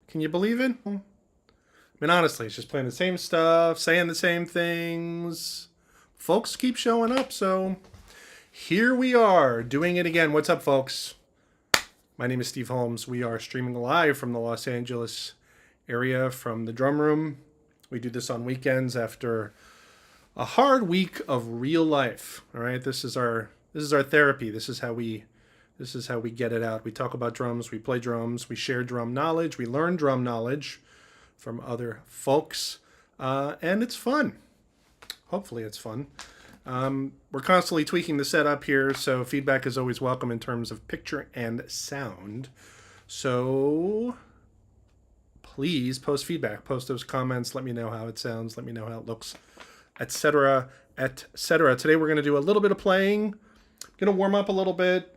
Can you believe it? I mean, honestly, it's just playing the same stuff, saying the same things. Folks keep showing up, so here we are doing it again. What's up, folks? My name is Steve Holmes. We are streaming live from the Los Angeles area from the drum room. We do this on weekends after a hard week of real life. All right, this is our therapy. This is how we get it out. We talk about drums, we play drums, we share drum knowledge, we learn drum knowledge from other folks, and it's fun. Hopefully it's fun. We're constantly tweaking the setup here, so feedback is always welcome in terms of picture and sound. So please post feedback, post those comments, let me know how it sounds, let me know how it looks, etc., etc. Today we're going to do a little bit of playing. Going to warm up a little bit,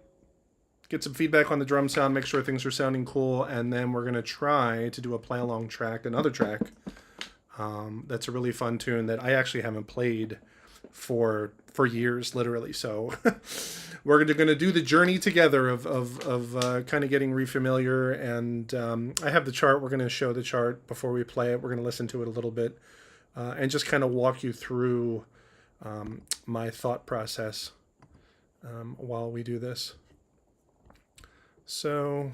get some feedback on the drum sound, make sure things are sounding cool, and then we're going to try to do a play-along track, another track. That's a really fun tune that I actually haven't played for years, literally. So we're going to do the journey together of kind of getting refamiliar. And I have the chart. We're going to show the chart before we play it. We're going to listen to it a little bit and just kind of walk you through my thought process while we do this. So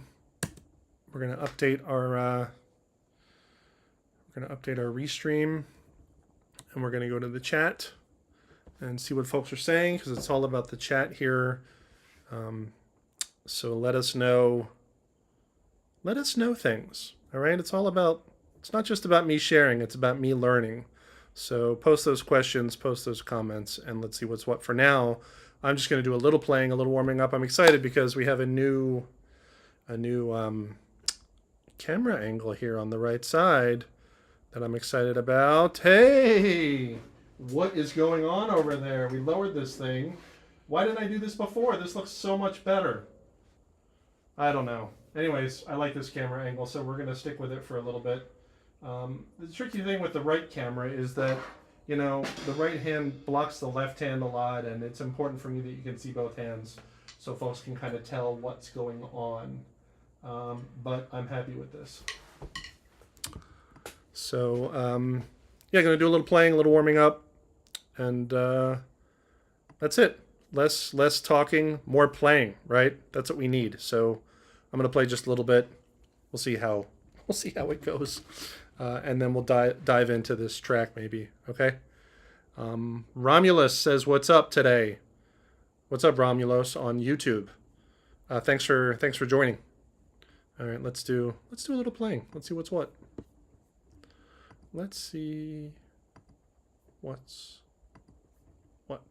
we're going to update our restream, and we're going to go to the chat and see what folks are saying, because it's all about the chat here. So let us know things. All right, it's not just about me sharing, it's about me learning. So post those questions, post those comments, and let's see what's what. For now, I'm just going to do a little playing, a little warming up. I'm excited because we have a new camera angle here on the right side that I'm excited about. Hey, what is going on over there? We lowered this thing. Why didn't I do this before? This looks so much better. I don't know. Anyways, I like this camera angle, so we're going to stick with it for a little bit. The tricky thing with the right camera is that, you know, the right hand blocks the left hand a lot, and it's important for me that you can see both hands so folks can kind of tell what's going on. But I'm happy with this. So, yeah, going to do a little playing, a little warming up, and that's it. Less talking, more playing, right? That's what we need. So I'm going to play just a little bit. We'll see how it goes. And then we'll dive into this track maybe, okay? Romulus says, "What's up today?" What's up, Romulus, on YouTube? Thanks for joining. All right, let's do a little playing. Let's see what's what. Let's see what's what.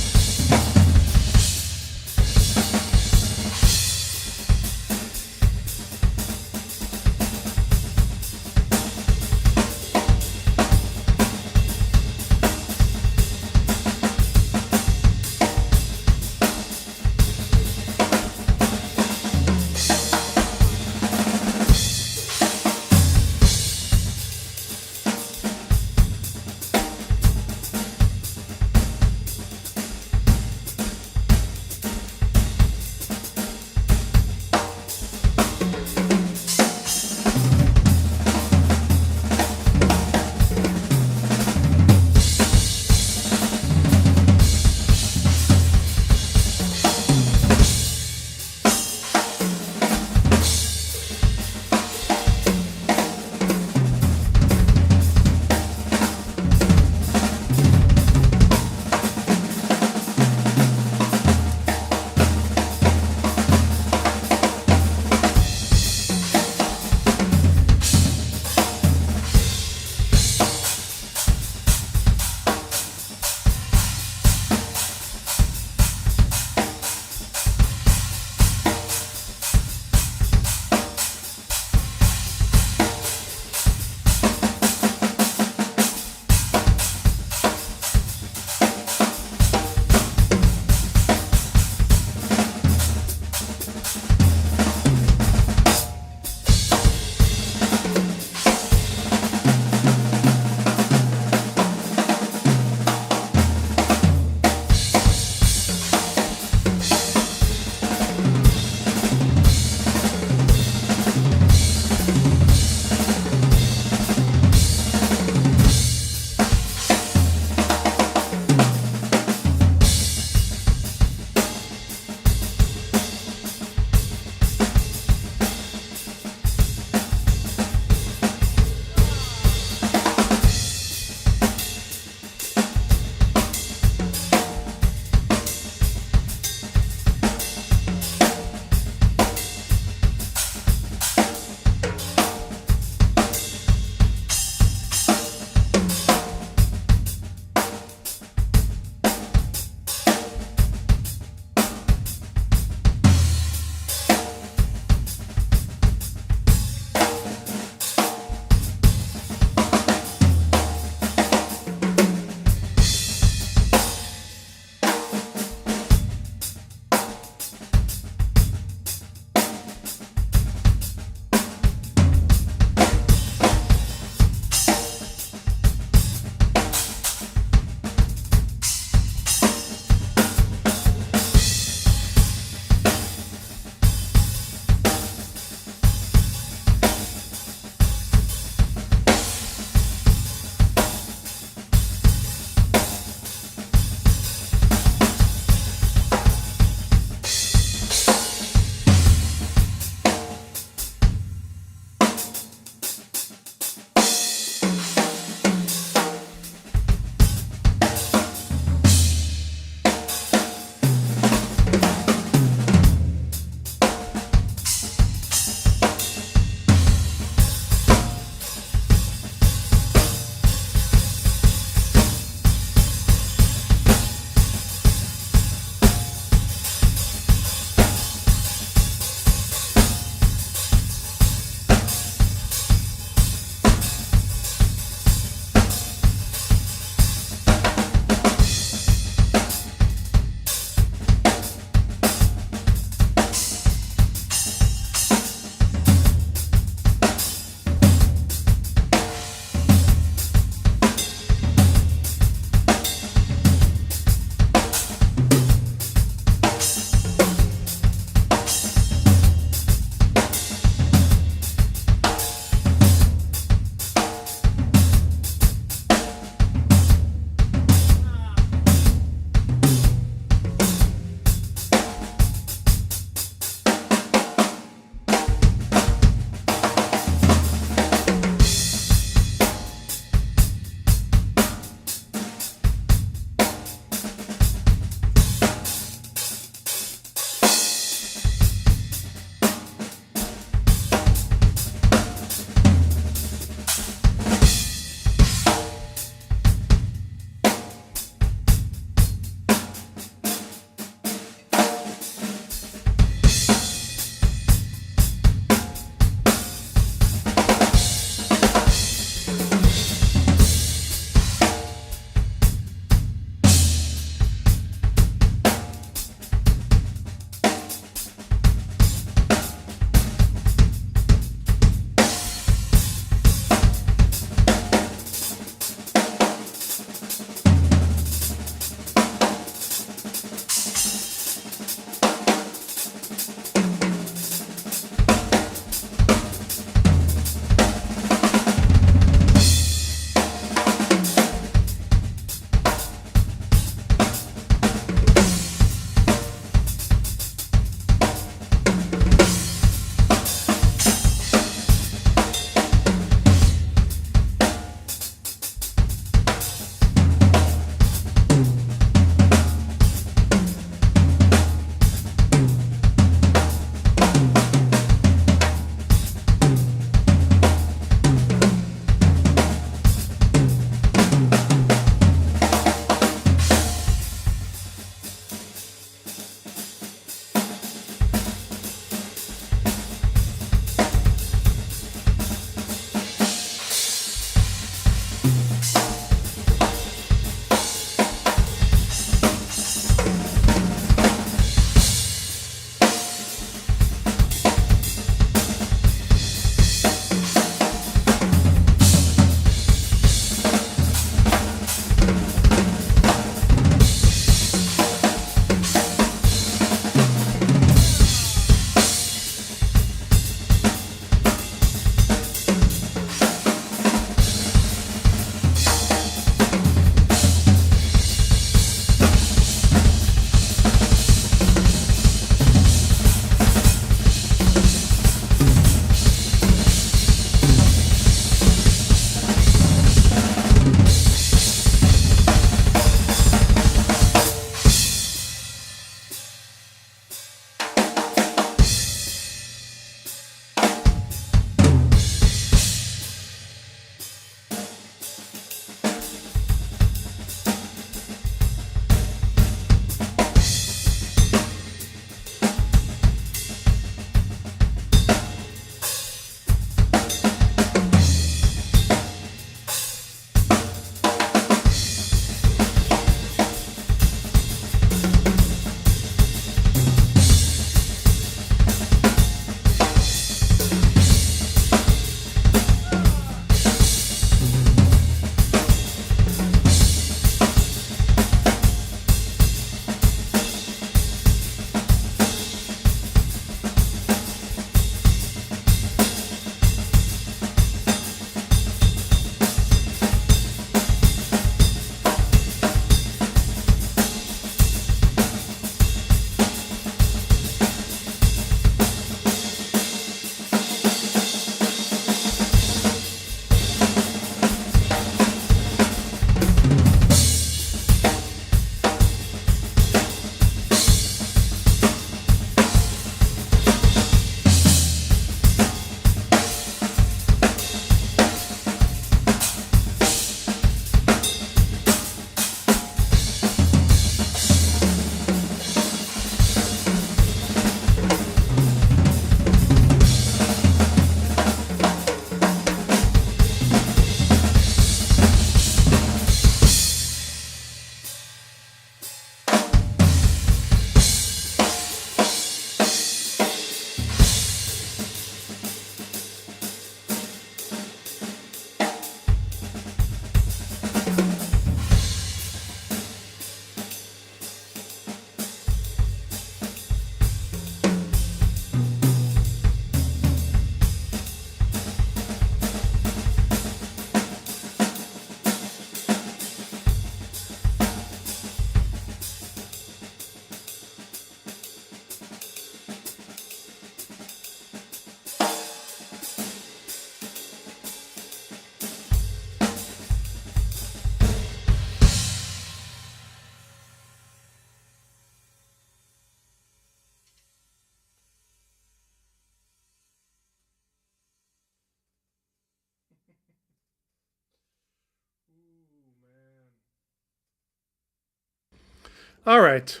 All right.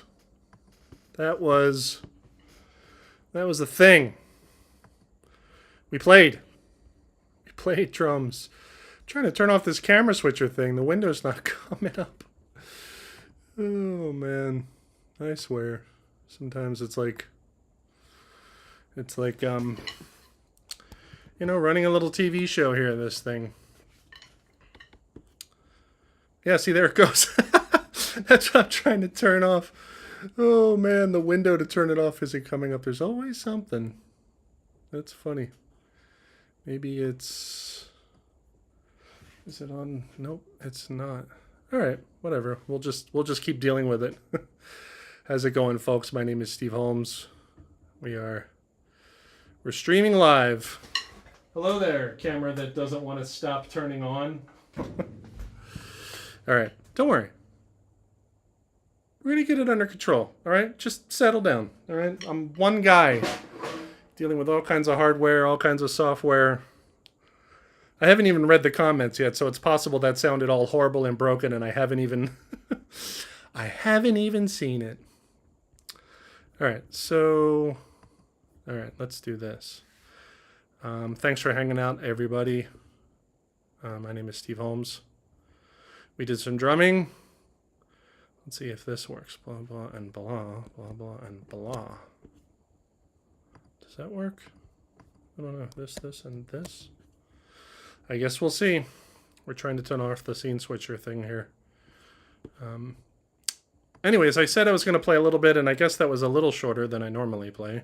That was the thing. We played. We played drums. I'm trying to turn off this camera switcher thing. The window's not coming up. Oh man. I swear. Sometimes it's like you know, running a little TV show here, this thing. Yeah, see, there it goes. That's what I'm trying to turn off. Oh, man, the window to turn it off isn't coming up. There's always something. That's funny. Maybe it's... Is it on? Nope, it's not. All right, whatever. We'll just keep dealing with it. How's it going, folks? My name is Steve Holmes. We're streaming live. Hello there, camera that doesn't want to stop turning on. All right, don't worry. We're going to get it under control, all right? Just settle down, all right? I'm one guy dealing with all kinds of hardware, all kinds of software. I haven't even read the comments yet, so it's possible that sounded all horrible and broken, and I haven't even seen it. All right, so... All right, let's do this. Thanks for hanging out, everybody. My name is Steve Holmes. We did some drumming. Let's see if this works. Blah, blah, and blah, blah, blah, and blah. Does that work? I don't know. This, and this. I guess we'll see. We're trying to turn off the scene switcher thing here. Anyways, I said I was going to play a little bit, and I guess that was a little shorter than I normally play.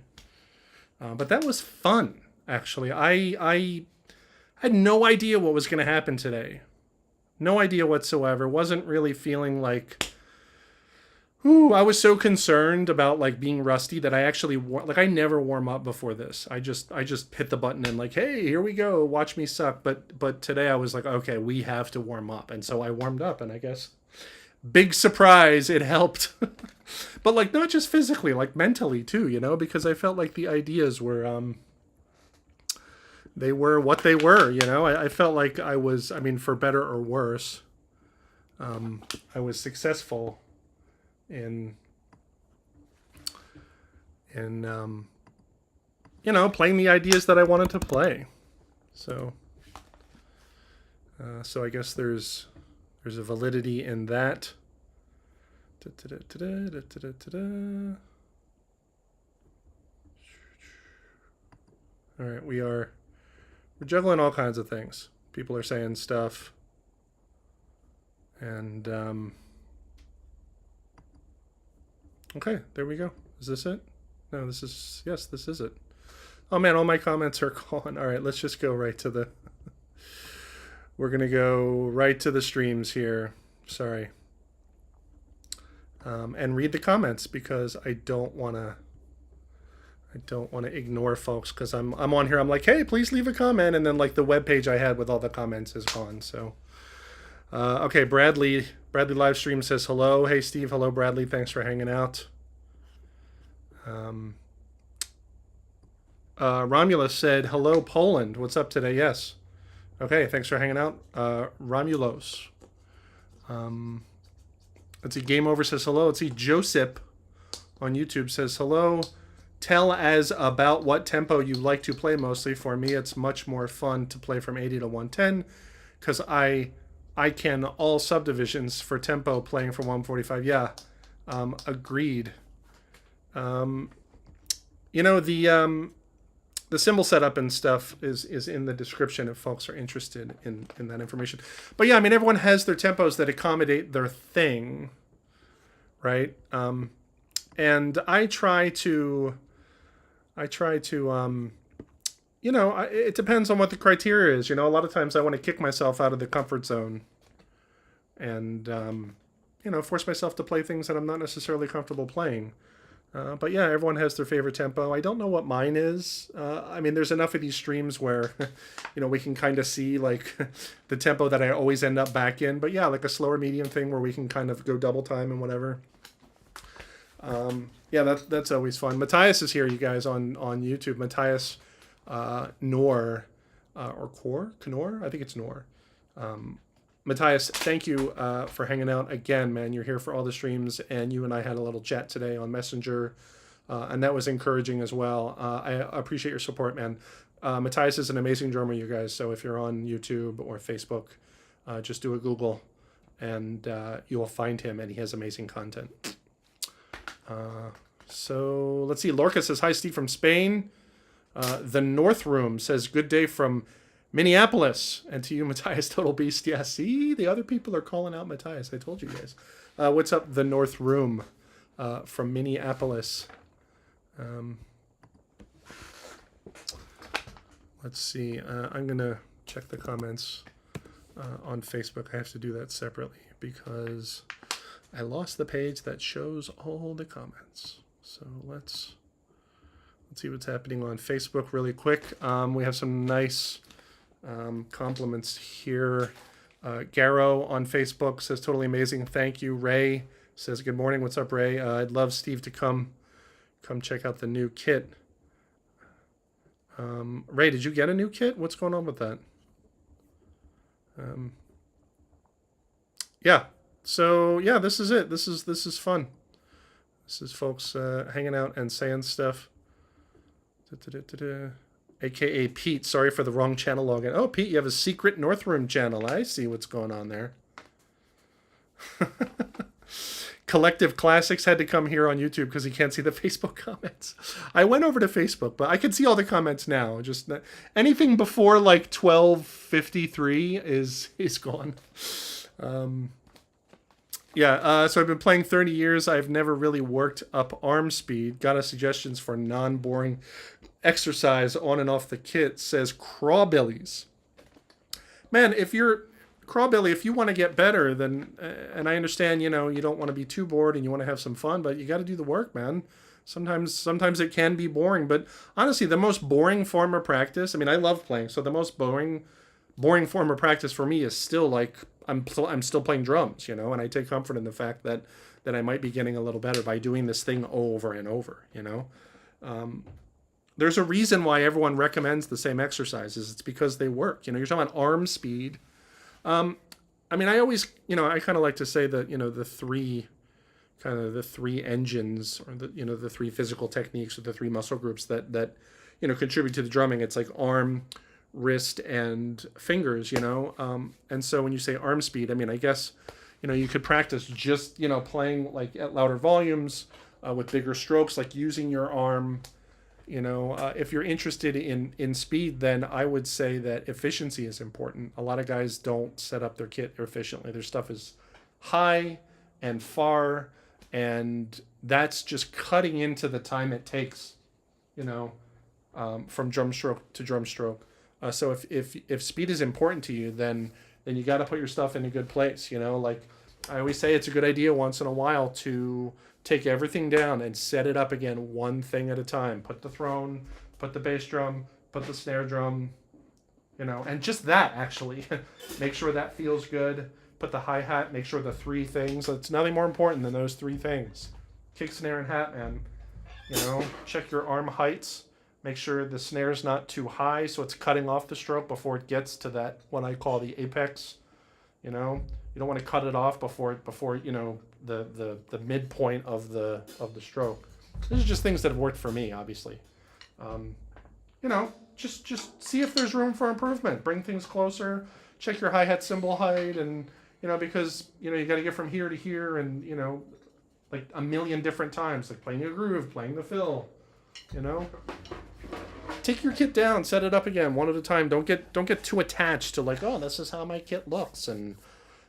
But that was fun, actually. I had no idea what was going to happen today. No idea whatsoever. Wasn't really feeling like... Ooh, I was so concerned about like being rusty that I actually I never warm up before this. I just hit the button and like, hey, here we go. Watch me suck. But today I was like, okay, we have to warm up. And so I warmed up, and I guess big surprise, it helped. But like not just physically, like mentally too, you know, because I felt like the ideas were they were what they were, you know. I felt like I was, I mean, for better or worse, I was successful in you know, playing the ideas that I wanted to play. So so I guess there's a validity in that. All right, we're juggling all kinds of things. People are saying stuff, and okay, there we go. Is this it? No, this is... Yes, this is it. Oh, man, all my comments are gone. All right, let's just go right to the... We're going to go right to the streams here. Sorry. And read the comments, because I don't want to ignore folks, because I'm on here. I'm like, hey, please leave a comment. And then, like, the webpage I had with all the comments is gone, so... okay, Bradley Livestream says hello. Hey, Steve. Hello, Bradley. Thanks for hanging out. Romulus said, hello, Poland. What's up today? Yes. Okay, thanks for hanging out. Romulos. Let's see. Game Over says hello. Let's see. Joseph on YouTube says hello. Tell us about what tempo you like to play mostly. For me, it's much more fun to play from 80 to 110 because I can all subdivisions for tempo playing from 145. Yeah, agreed. You know, the cymbal setup and stuff is in the description if folks are interested in that information. But yeah, I mean, everyone has their tempos that accommodate their thing, right? And I try to you know, it depends on what the criteria is. You know, a lot of times I want to kick myself out of the comfort zone and, you know, force myself to play things that I'm not necessarily comfortable playing. But yeah, everyone has their favorite tempo. I don't know what mine is. I mean, there's enough of these streams where, you know, we can kind of see like the tempo that I always end up back in. But yeah, like a slower medium thing where we can kind of go double time and whatever. Yeah, that's always fun. Matthias is here, you guys, on YouTube. Matthias Knorr, or Knorr? I think it's Knorr. Matthias, thank you for hanging out again, man. You're here for all the streams, and you and I had a little chat today on Messenger, and that was encouraging as well. I appreciate your support, man. Matthias is an amazing drummer, you guys. So if you're on YouTube or Facebook, just do a Google, and you'll find him, and he has amazing content. So let's see. Lorca says, hi, Steve from Spain. The North Room says, good day from Minneapolis. And to you, Matthias, Total Beast. Yeah, see, the other people are calling out Matthias. I told you guys. What's up, The North Room from Minneapolis? Let's see. I'm going to check the comments on Facebook. I have to do that separately because I lost the page that shows all the comments. So let's see what's happening on Facebook really quick. We have some nice compliments here. Garrow on Facebook says, totally amazing. Thank you. Ray says, good morning. What's up, Ray? I'd love Steve to come check out the new kit. Ray, did you get a new kit? What's going on with that? Yeah. So yeah, this is it. This is fun. This is folks hanging out and saying stuff. AKA Pete. Sorry for the wrong channel login. Oh, Pete, you have a secret North Room channel. I see what's going on there. Collective Classics had to come here on YouTube because he can't see the Facebook comments. I went over to Facebook, but I can see all the comments now. Just anything before like 12:53 is gone. So I've been playing 30 years. I've never really worked up arm speed. Got a suggestions for non-boring exercise on and off the kit, says Crawbillies. Man, if you're Crawbilly, if you want to get better, then, and I understand, you don't want to be too bored and you want to have some fun, but you got to do the work, man. Sometimes it can be boring, but honestly, the most boring form of practice, I mean, I love playing, so the most boring form of practice for me is still like, I'm still playing drums, and I take comfort in the fact that I might be getting a little better by doing this thing over and over, There's a reason why everyone recommends the same exercises. It's because they work. You're talking about arm speed. I mean, I always, I kind of like to say that, the three engines, or the three physical techniques, or the three muscle groups that contribute to the drumming. It's like arm, wrist, and fingers, and so when you say arm speed, I mean, I guess, you could practice just, playing like at louder volumes, with bigger strokes, like using your arm. If you're interested in speed, then I would say that efficiency is important. A lot of guys don't set up their kit efficiently. Their stuff is high and far, and that's just cutting into the time it takes, from drum stroke to drum stroke. So if speed is important to you, then you got to put your stuff in a good place. Like I always say, it's a good idea once in a while to take everything down and set it up again, one thing at a time. Put the throne, put the bass drum, put the snare drum, and just that, actually. Make sure that feels good. Put the hi-hat, make sure the three things. It's nothing more important than those three things. Kick, snare, and hat, man. Check your arm heights. Make sure the snare's not too high, so it's cutting off the stroke before it gets to that, what I call the apex. You don't want to cut it off before the midpoint of the stroke. These are just things that have worked for me, obviously. Just see if there's room for improvement. Bring things closer. Check your hi-hat cymbal height, and because you got to get from here to here, and like a million different times, like playing a groove, playing the fill. Take your kit down, set it up again one at a time. Don't get too attached to like, oh, this is how my kit looks and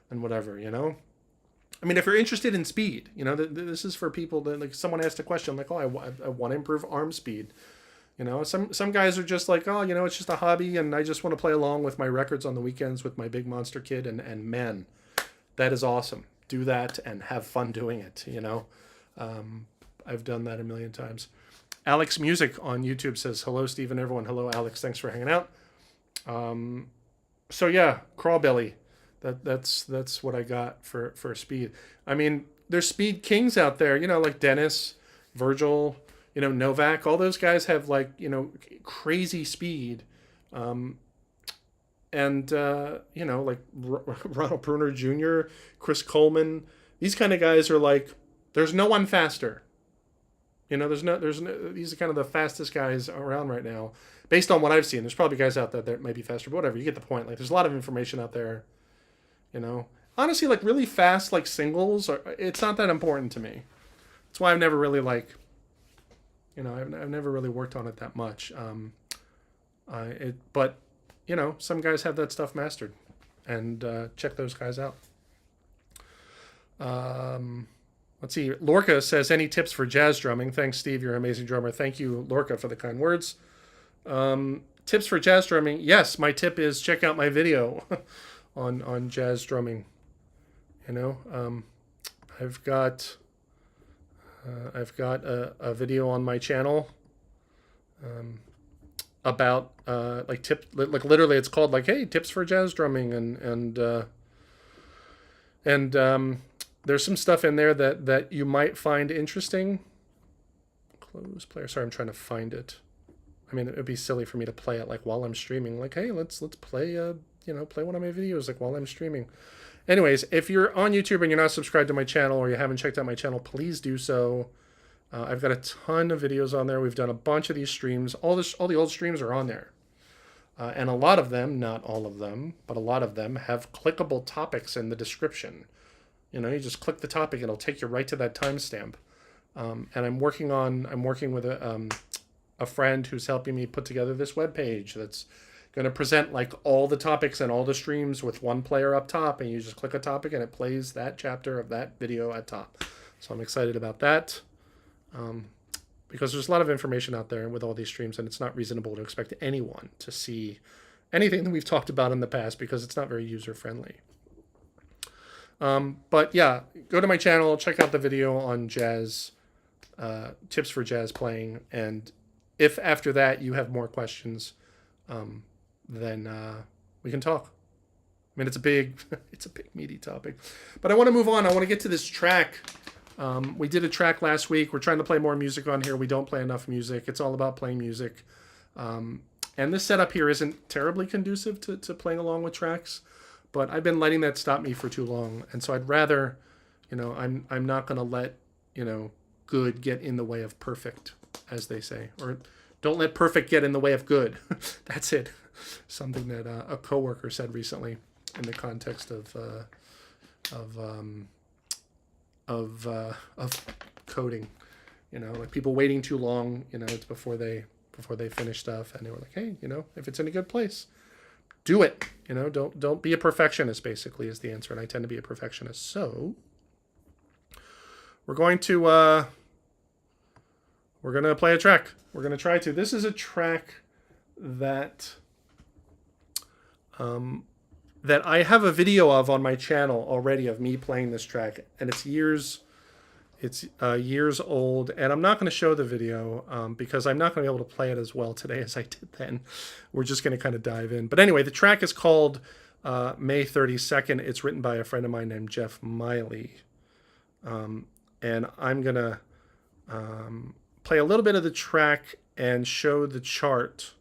whatever. I mean, if you're interested in speed, this is for people that, like, someone asked a question like, oh, I want to improve arm speed. Some guys are just like, oh, it's just a hobby and I just want to play along with my records on the weekends with my big monster kit, and man, that is awesome. Do that and have fun doing it. I've done that a million times. Alex Music on YouTube says, hello, Steve and everyone. Hello, Alex. Thanks for hanging out. So yeah, Crawbelly. That's what I got for speed. I mean, there's speed kings out there, like Dennis, Virgil, Novak. All those guys have like, crazy speed. And and you know, like Ronald Bruner Jr., Chris Coleman, these kind of guys are like, there's no one faster. You know, there's no, these are kind of the fastest guys around right now, based on what I've seen. There's probably guys out there that might be faster, but whatever. You get the point. Like, there's a lot of information out there. You know, honestly, like really fast, like singles, it's not that important to me. That's why I've never really like, you know, I've never really worked on it that much. But you know, some guys have that stuff mastered, and check those guys out. Let's see. Lorca says, any tips for jazz drumming? Thanks, Steve. You're an amazing drummer. Thank you, Lorca, for the kind words. Tips for jazz drumming? Yes, my tip is check out my video on jazz drumming. You know, I've got a video on my channel about like literally it's called like, hey, tips for jazz drumming, and there's some stuff in there that you might find interesting. Close player. Sorry, I'm trying to find it. I mean, it would be silly for me to play it like while I'm streaming. Like, hey, let's play play one of my videos like while I'm streaming. Anyways, if you're on YouTube and you're not subscribed to my channel or you haven't checked out my channel, please do so. I've got a ton of videos on there. We've done a bunch of these streams. All the old streams are on there. And a lot of them, not all of them, but a lot of them have clickable topics in the description. You know, you just click the topic and it'll take you right to that timestamp. And I'm working with a friend who's helping me put together this webpage that's going to present like all the topics and all the streams with one player up top, and you just click a topic and it plays that chapter of that video at top. So I'm excited about that, because there's a lot of information out there with all these streams, and it's not reasonable to expect anyone to see anything that we've talked about in the past because it's not very user friendly. But yeah, go to my channel, check out the video on jazz, tips for jazz playing, and if after that you have more questions, then we can talk. I mean, it's a big meaty topic, but I want to move on. I want to get to this track. We did a track last week. We're trying to play more music on here. We don't play enough music. It's all about playing music. And this setup here isn't terribly conducive to playing along with tracks, but I've been letting that stop me for too long. And so I'd rather, you know, I'm not going to let, you know, good get in the way of perfect, as they say, or don't let perfect get in the way of good. That's it. Something that a coworker said recently in the context of coding. You know, like people waiting too long, you know, it's before they finish stuff, and they were like, hey, you know, if it's in a good place, do it. You know, don't be a perfectionist, basically, is the answer. And I tend to be a perfectionist. So we're going to play a track. We're going to try to. This is a track that that I have a video of on my channel already of me playing this track, and it's years old, and I'm not going to show the video because I'm not going to be able to play it as well today as I did then. We're just going to kind of dive in. But anyway, the track is called May 32nd. It's written by a friend of mine named Jeff Miley, and I'm going to play a little bit of the track and show the chart,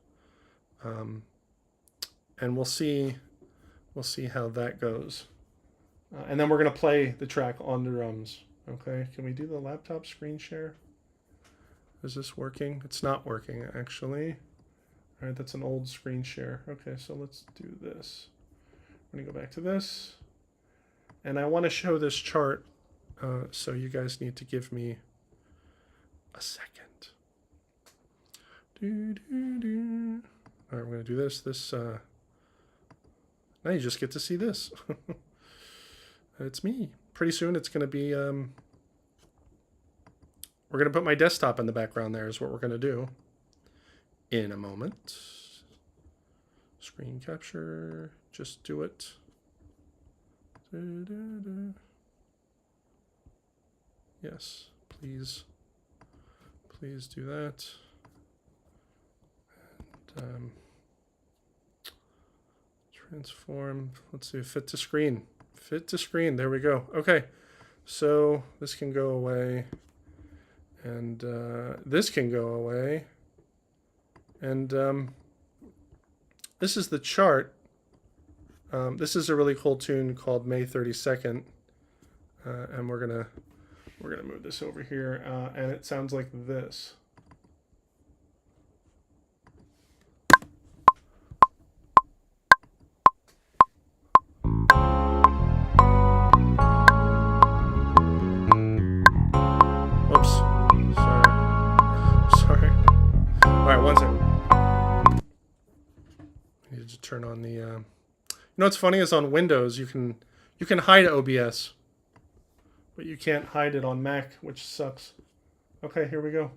and we'll see how that goes. And then we're going to play the track on the drums. Okay, can we do the laptop screen share? Is this working? It's not working, actually. All right, that's an old screen share. Okay, so let's do this. I'm going to go back to this. And I want to show this chart, so you guys need to give me a second. All right, we're going to do this. Now you just get to see this. It's me. Pretty soon it's going to be, we're going to put my desktop in the background there is what we're going to do in a moment. Screen capture, just do it. Yes, please do that. And transform, let's see, fit to screen. Fit to screen. There we go. Okay, so this can go away, and this can go away, and this is the chart This is a really cool tune called May 32nd, and we're gonna move this over here, and it sounds like this. Oops, sorry. All right, one second. I need to turn on the. You know what's funny is on Windows you can hide OBS, but you can't hide it on Mac, which sucks. Okay, here we go.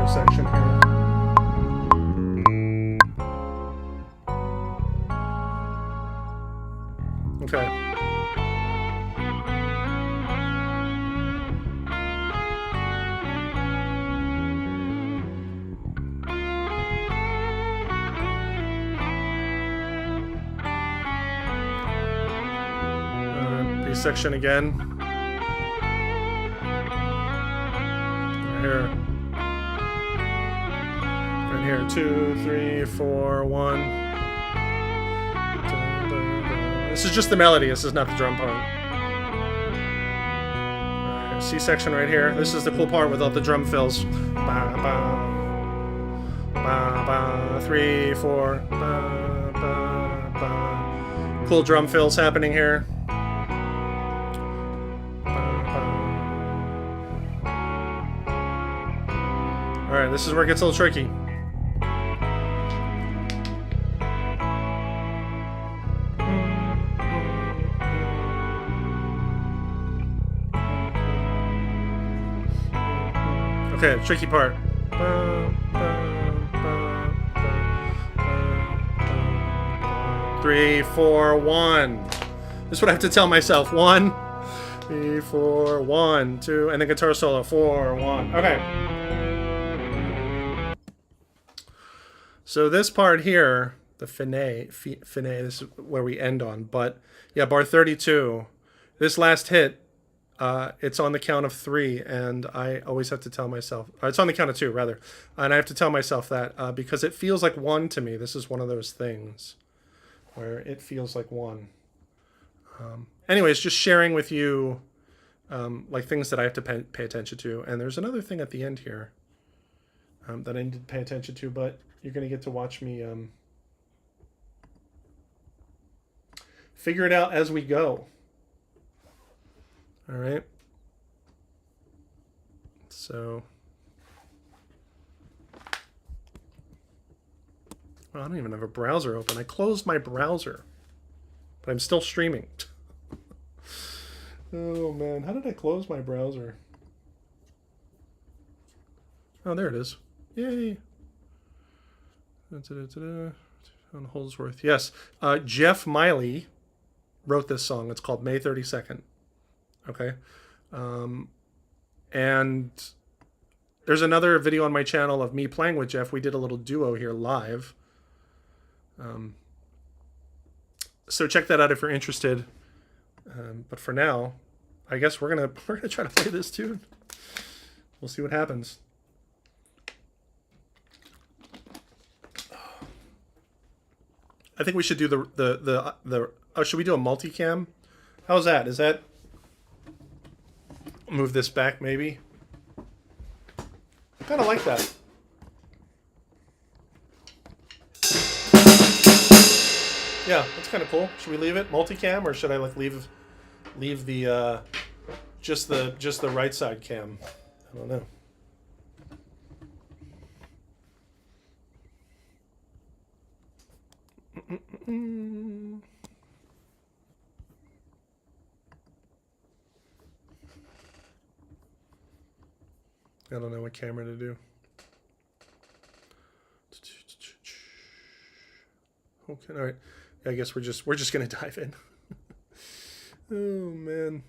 Section here. Okay. B section again. Right here. Here, 2, 3, 4, 1. This is just the melody. This is not the drum part. Right, C section right here. This is the cool part without the drum fills. Ba, ba, ba, ba, 3, 4. Ba, ba, ba. Cool drum fills happening here. All right, this is where it gets a little tricky. Okay, tricky part. 3, 4, 1. This is what I have to tell myself. 1, 3, 4, 1, 2, and then guitar solo. 4, 1. Okay. So this part here, the finale, this is where we end on. But yeah, bar 32. This last hit. It's on the count of 3, and I always have to tell myself, it's on the count of 2 rather, and I have to tell myself that because it feels like 1 to me. This is one of those things where it feels like 1. Anyways, just sharing with you like things that I have to pay attention to. And there's another thing at the end here that I need to pay attention to, but you're going to get to watch me figure it out as we go. All right. So, well, I don't even have a browser open. I closed my browser, but I'm still streaming. Oh man, how did I close my browser? Oh, there it is. Yay. On Holdsworth. Yes. Jeff Miley wrote this song. It's called May 32nd. Okay. And there's another video on my channel of me playing with Jeff. We did a little duo here live. So check that out if you're interested. But for now, I guess we're gonna try to play this tune. We'll see what happens. I think we should do the oh, should we do a multicam? How's that? Is that move this back maybe? I kind of like that. Yeah, that's kind of cool. Should we leave it multicam, or should I like leave the just the right side cam? I don't know. I don't know what camera to do. Okay, all right. Yeah, I guess we're just gonna dive in. Oh man.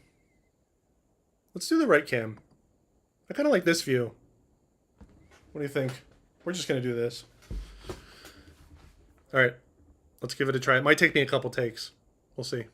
Let's do the right cam. I kind of like this view. What do you think? We're just gonna do this. All right, let's give it a try. It might take me a couple takes. We'll see.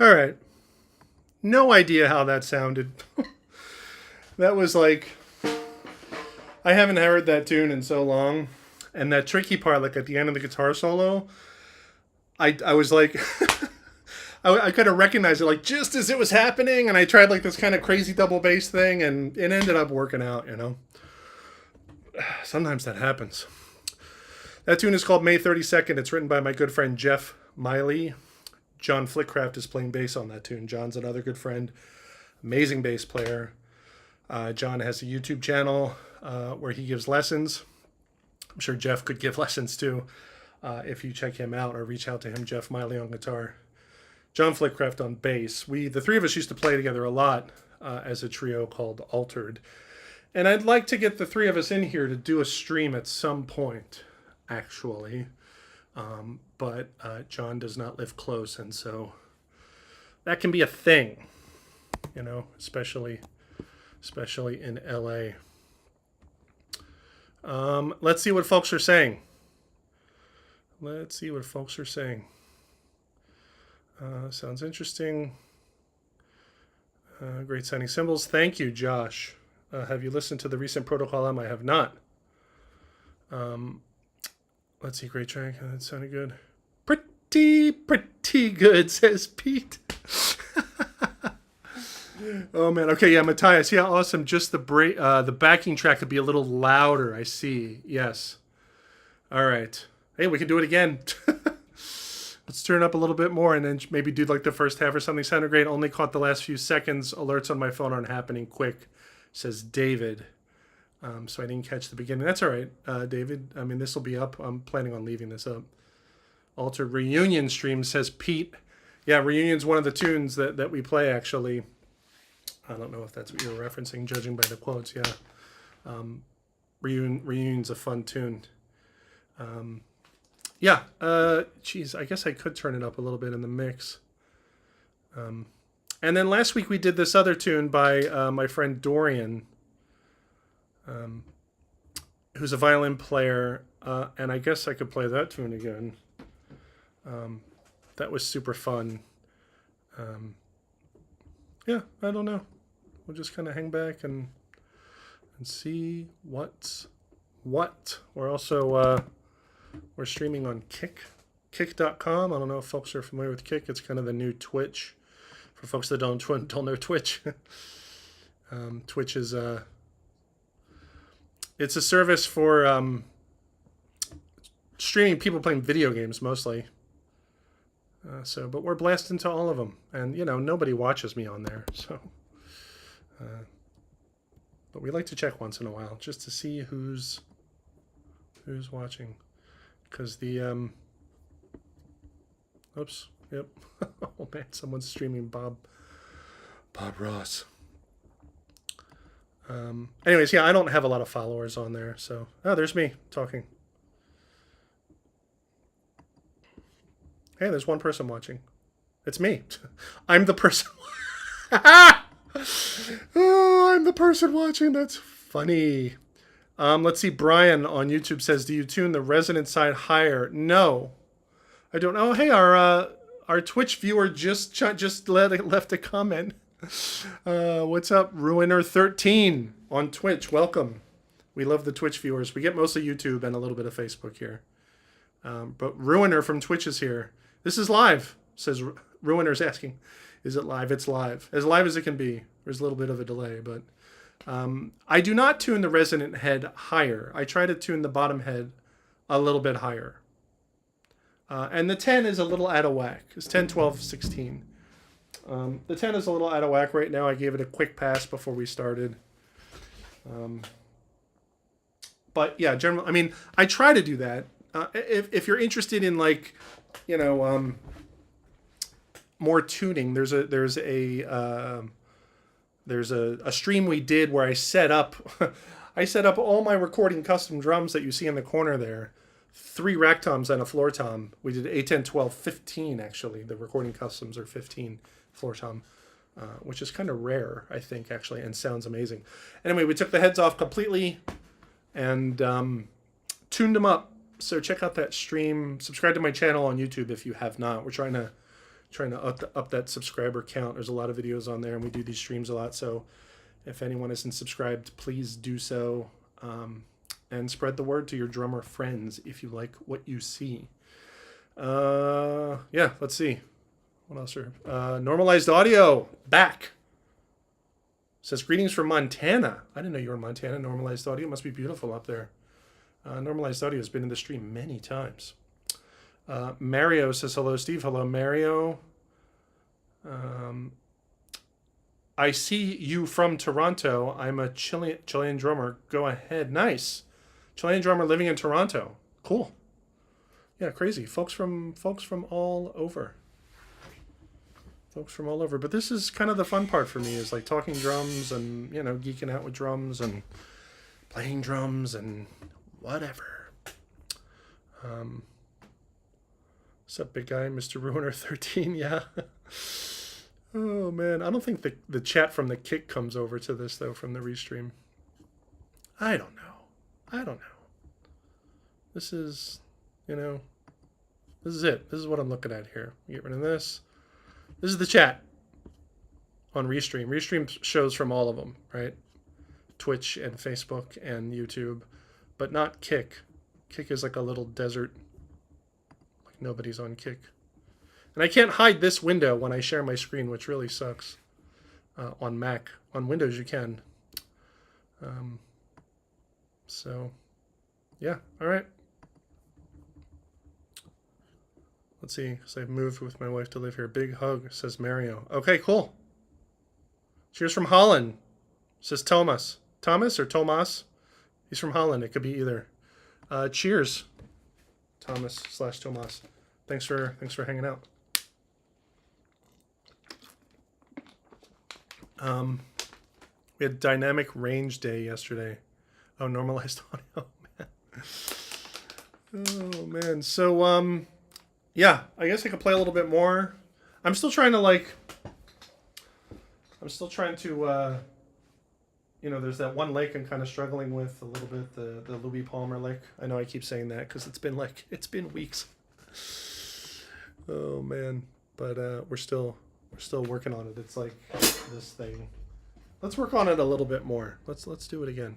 All right. No idea how that sounded. That was like, I haven't heard that tune in so long. And that tricky part, like at the end of the guitar solo, I was like, I kind of recognized it like just as it was happening. And I tried like this kind of crazy double bass thing, and it ended up working out, you know. Sometimes that happens. That tune is called May 32nd. It's written by my good friend Jeff Miley. John Flickcraft is playing bass on that tune. John's another good friend, amazing bass player. John has a YouTube channel where he gives lessons. I'm sure Jeff could give lessons too if you check him out or reach out to him. Jeff Miley on guitar, John Flickcraft on bass. The three of us used to play together a lot as a trio called Altered. And I'd like to get the three of us in here to do a stream at some point, actually. But John does not live close, and so that can be a thing, you know, especially in LA. Let's see what folks are saying. Sounds interesting. Great sounding cymbals. Thank you, Josh. Have you listened to the recent Protocol M? I have not. Let's see, great track. That sounded good. Pretty good, says Pete. Oh man. Okay, yeah, Matthias. Yeah, awesome. Just the backing track could be a little louder. I see. Yes. All right. Hey, we can do it again. Let's turn it up a little bit more and then maybe do like the first half or something. Sounded great. Only caught the last few seconds. Alerts on my phone aren't happening quick, says David. So I didn't catch the beginning. That's all right, David. I mean, this will be up. I'm planning on leaving this up. Altered Reunion stream, says Pete. Yeah, Reunion's one of the tunes that we play, actually. I don't know if that's what you're referencing, judging by the quotes. Yeah. Reunion's a fun tune. Yeah. Geez, I guess I could turn it up a little bit in the mix. And then last week we did this other tune by my friend Dorian, who's a violin player, and I guess I could play that tune again. That was super fun. Yeah, I don't know. We'll just kind of hang back and see what's what. We're also we're streaming on kick.com. I don't know if folks are familiar with Kick. It's kind of the new Twitch for folks that don't know Twitch. Twitch is it's a service for streaming people playing video games mostly. But we're blasted into all of them, and you know nobody watches me on there. So, but we like to check once in a while just to see who's watching, because the oops, yep. Oh man, someone's streaming Bob Ross. Anyways, yeah, I don't have a lot of followers on there, so there's me talking. Hey, there's one person watching. It's me. I'm the person. Oh, I'm the person watching. That's funny. Let's see. Brian on YouTube says, "Do you tune the resonant side higher?" No, I don't know. Hey, our Twitch viewer just left a comment. What's up, Ruiner13 on Twitch? Welcome. We love the Twitch viewers. We get mostly YouTube and a little bit of Facebook here. But Ruiner from Twitch is here. This is live, says Ruiner's asking. Is it live? It's live. As live as it can be. There's a little bit of a delay, but I do not tune the resonant head higher. I try to tune the bottom head a little bit higher. And the 10 is a little out of whack. It's 10, 12, 16. The 10 is a little out of whack right now. I gave it a quick pass before we started. But yeah, generally, I mean, I try to do that. If you're interested in like, you know, more tuning, there's a stream we did where I set up all my recording custom drums that you see in the corner there. 3 rack toms and a floor tom. We did 8, 10, 12, 15 actually. The recording customs are 15 floor tom, which is kind of rare, I think, actually, and sounds amazing. Anyway, we took the heads off completely and tuned them up. So check out that stream. Subscribe to my channel on YouTube if you have not. We're trying trying to up that subscriber count. There's a lot of videos on there, and we do these streams a lot. So if anyone isn't subscribed, please do so. And spread the word to your drummer friends if you like what you see. Yeah, let's see. What else are... Normalized Audio, back. Says, greetings from Montana. I didn't know you were in Montana. Normalized Audio must be beautiful up there. Normalized Audio has been in the stream many times. Mario says, hello, Steve. Hello, Mario. I see you from Toronto. I'm a Chilean drummer. Go ahead. Nice. Chilean drummer living in Toronto. Cool. Yeah, crazy. Folks from all over. Folks from all over. But this is kind of the fun part for me, is like talking drums and, you know, geeking out with drums and playing drums and whatever. What's up, big guy? Mr. Ruiner 13, yeah. Oh, man. I don't think the chat from the kick comes over to this, though, from the restream. I don't know. This is, you know, this is it. This is what I'm looking at here. Get rid of this. This is the chat on Restream. Restream shows from all of them, right? Twitch and Facebook and YouTube, but not Kick. Kick is like a little desert. Like nobody's on Kick. And I can't hide this window when I share my screen, which really sucks. On Mac. On Windows you can. So, yeah. All right. Let's see, because I've moved with my wife to live here. Big hug, says Mario. Okay, cool. Cheers from Holland, says Thomas. Thomas or Tomas? He's from Holland. It could be either. Cheers, Thomas/Tomas. Thanks for hanging out. We had dynamic range day yesterday. Oh, normalized audio. Oh man. So yeah, I guess I could play a little bit more. I'm still trying to you know, there's that one lick I'm kind of struggling with a little bit, the Louie Palmer lick. I know I keep saying that because it's been weeks. Oh man, but we're still working on it. It's like this thing. Let's work on it a little bit more. Let's do it again.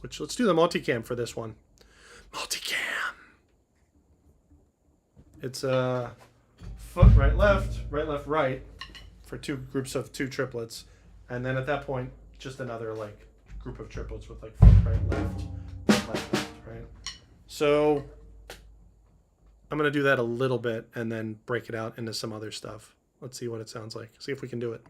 Let's do the multicam for this one. Multicam. It's foot right left right for two groups of two triplets, and then at that point just another like group of triplets with like foot right left right. So I'm gonna do that a little bit and then break it out into some other stuff. Let's see what it sounds like. See if we can do it.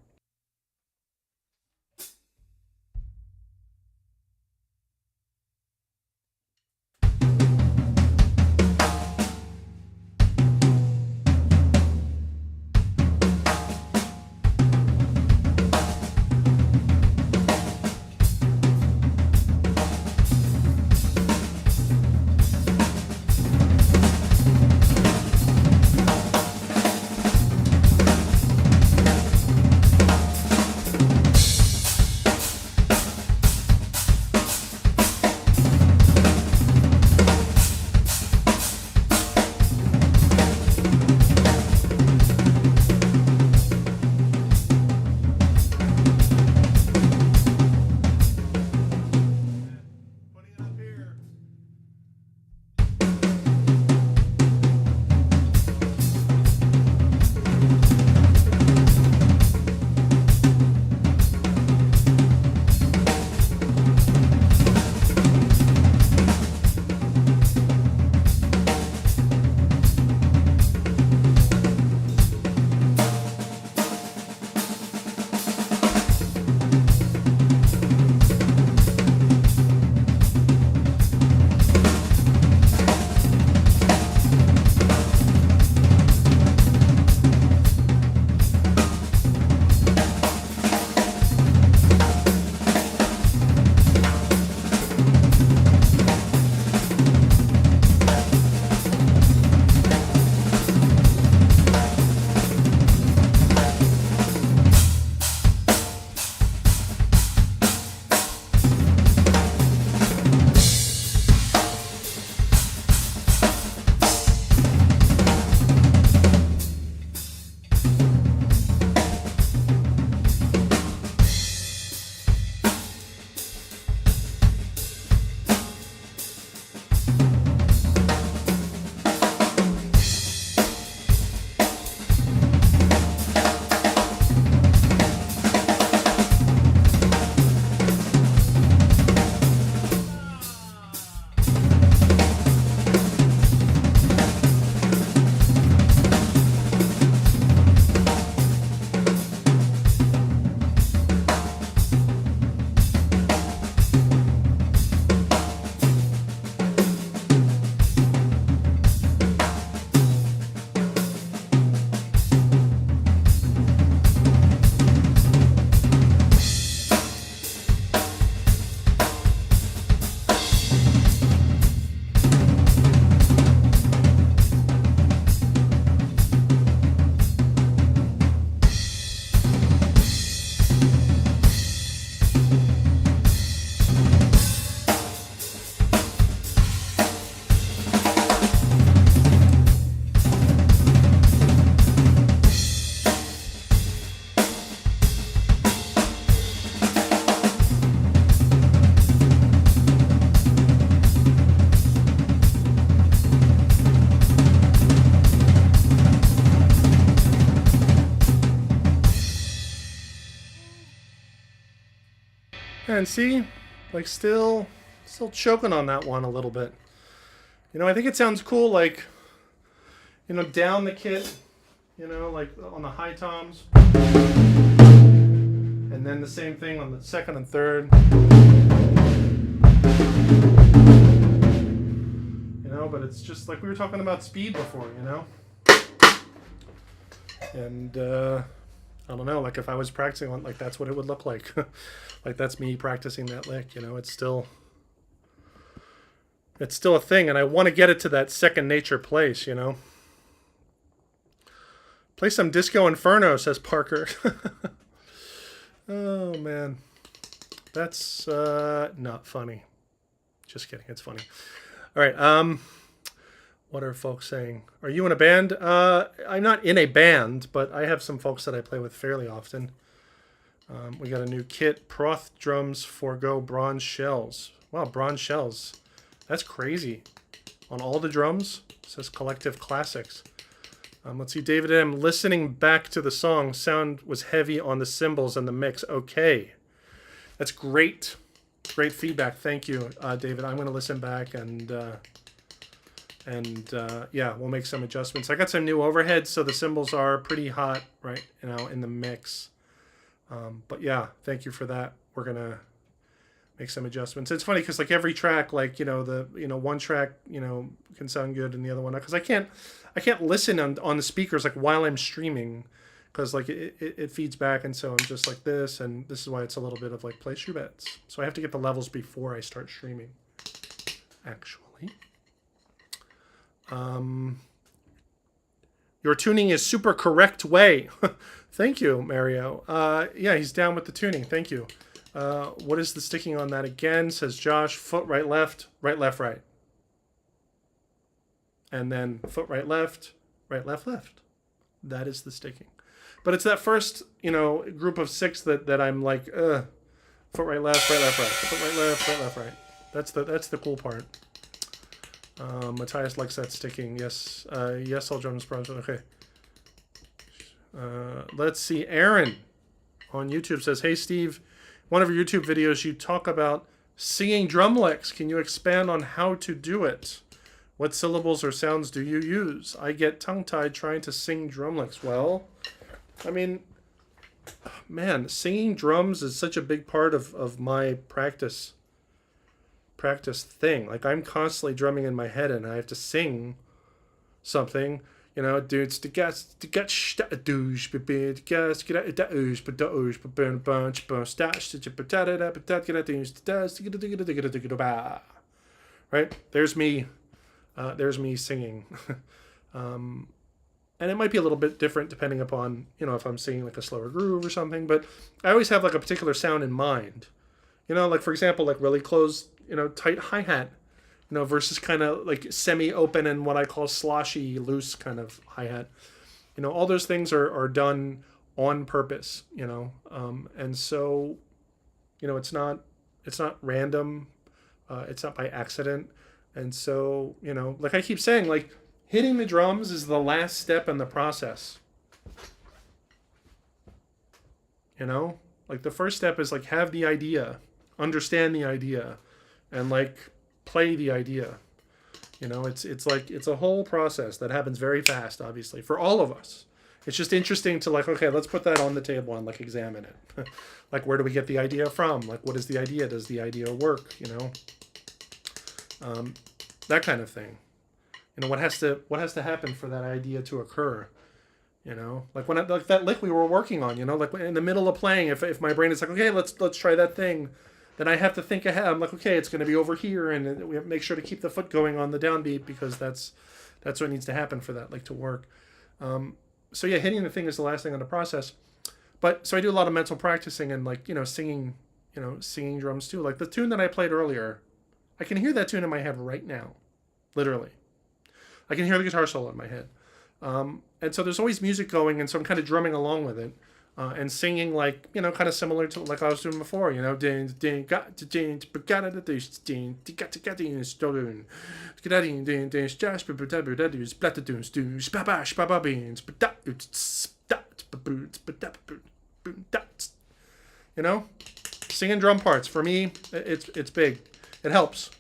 And see, like still choking on that one a little bit. You know, I think it sounds cool, like, you know, down the kit, you know, like on the high toms. And then the same thing on the second and third. You know, but it's just like we were talking about speed before, you know? And, I don't know, like if I was practicing on, like that's what it would look like. Like that's me practicing that lick, you know, it's still a thing, and I want to get it to that second nature place, you know. Play some Disco Inferno, says Parker. Oh man, that's not funny. Just kidding, it's funny. All right, what are folks saying? Are you in a band? I'm not in a band, but I have some folks that I play with fairly often. We got a new kit, Proth drums forgo bronze shells. Wow, bronze shells. That's crazy. On all the drums, it says Collective Classics. Let's see, David M. Listening back to the song, sound was heavy on the cymbals and the mix. Okay. That's great. Great feedback. Thank you, David. I'm going to listen back and yeah, we'll make some adjustments. I got some new overheads, so the cymbals are pretty hot, right, you know, in the mix. But yeah, thank you for that. We're going to make some adjustments. It's funny because like every track, like, you know, one track, you know, can sound good and the other one, because I can't listen on the speakers like while I'm streaming, because like it feeds back, and so I'm just like this, and this is why it's a little bit of like place your bets. So I have to get the levels before I start streaming, actually. Your tuning is super correct way. Thank you, Mario. Yeah, he's down with the tuning. Thank you. What is the sticking on that again? Says Josh. Foot right, left, right. And then foot right, left, left. That is the sticking. But it's that first, you know, group of 6 that I'm like, foot right, left, right. Foot right, left, right. That's the cool part. Matthias likes that sticking. Yes, yes, all drums project. Okay. Let's see. Aaron on YouTube says, "Hey Steve, one of your YouTube videos you talk about singing drum licks. Can you expand on how to do it? What syllables or sounds do you use? I get tongue-tied trying to sing drum licks." Well, I mean, man, singing drums is such a big part of my practice thing. Like I'm constantly drumming in my head and I have to sing something, you know, dudes to get douche right? There's me singing. And it might be a little bit different depending upon, you know, if I'm singing like a slower groove or something, but I always have like a particular sound in mind. You know, like for example, like really closed, you know, tight hi-hat, you know, versus kind of like semi-open and what I call sloshy, loose kind of hi-hat. You know, all those things are done on purpose, you know. And so, you know, it's not random. It's not by accident. And so, you know, like I keep saying, like hitting the drums is the last step in the process. You know, like the first step is like have the idea, understand the idea, and like play the idea. You know, it's like it's a whole process that happens very fast, obviously, for all of us. It's just interesting to like, okay, let's put that on the table and like examine it. Like, where do we get the idea from? Like, what is the idea? Does the idea work? You know, that kind of thing. You know, what has to happen for that idea to occur? You know, like when like that lick we were working on. You know, like in the middle of playing, if my brain is like, okay, let's try that thing, then I have to think ahead. I'm like, okay, it's going to be over here, and we have to make sure to keep the foot going on the downbeat because that's what needs to happen for that lick to work. So yeah, hitting the thing is the last thing on the process. But so I do a lot of mental practicing and like, you know, singing drums too. Like the tune that I played earlier, I can hear that tune in my head right now, literally. I can hear the guitar solo in my head. And so there's always music going, and so I'm kind of drumming along with it and singing like, you know, kind of similar to like I was doing before, you know, you know, singing drum parts for me, it's big. It helps,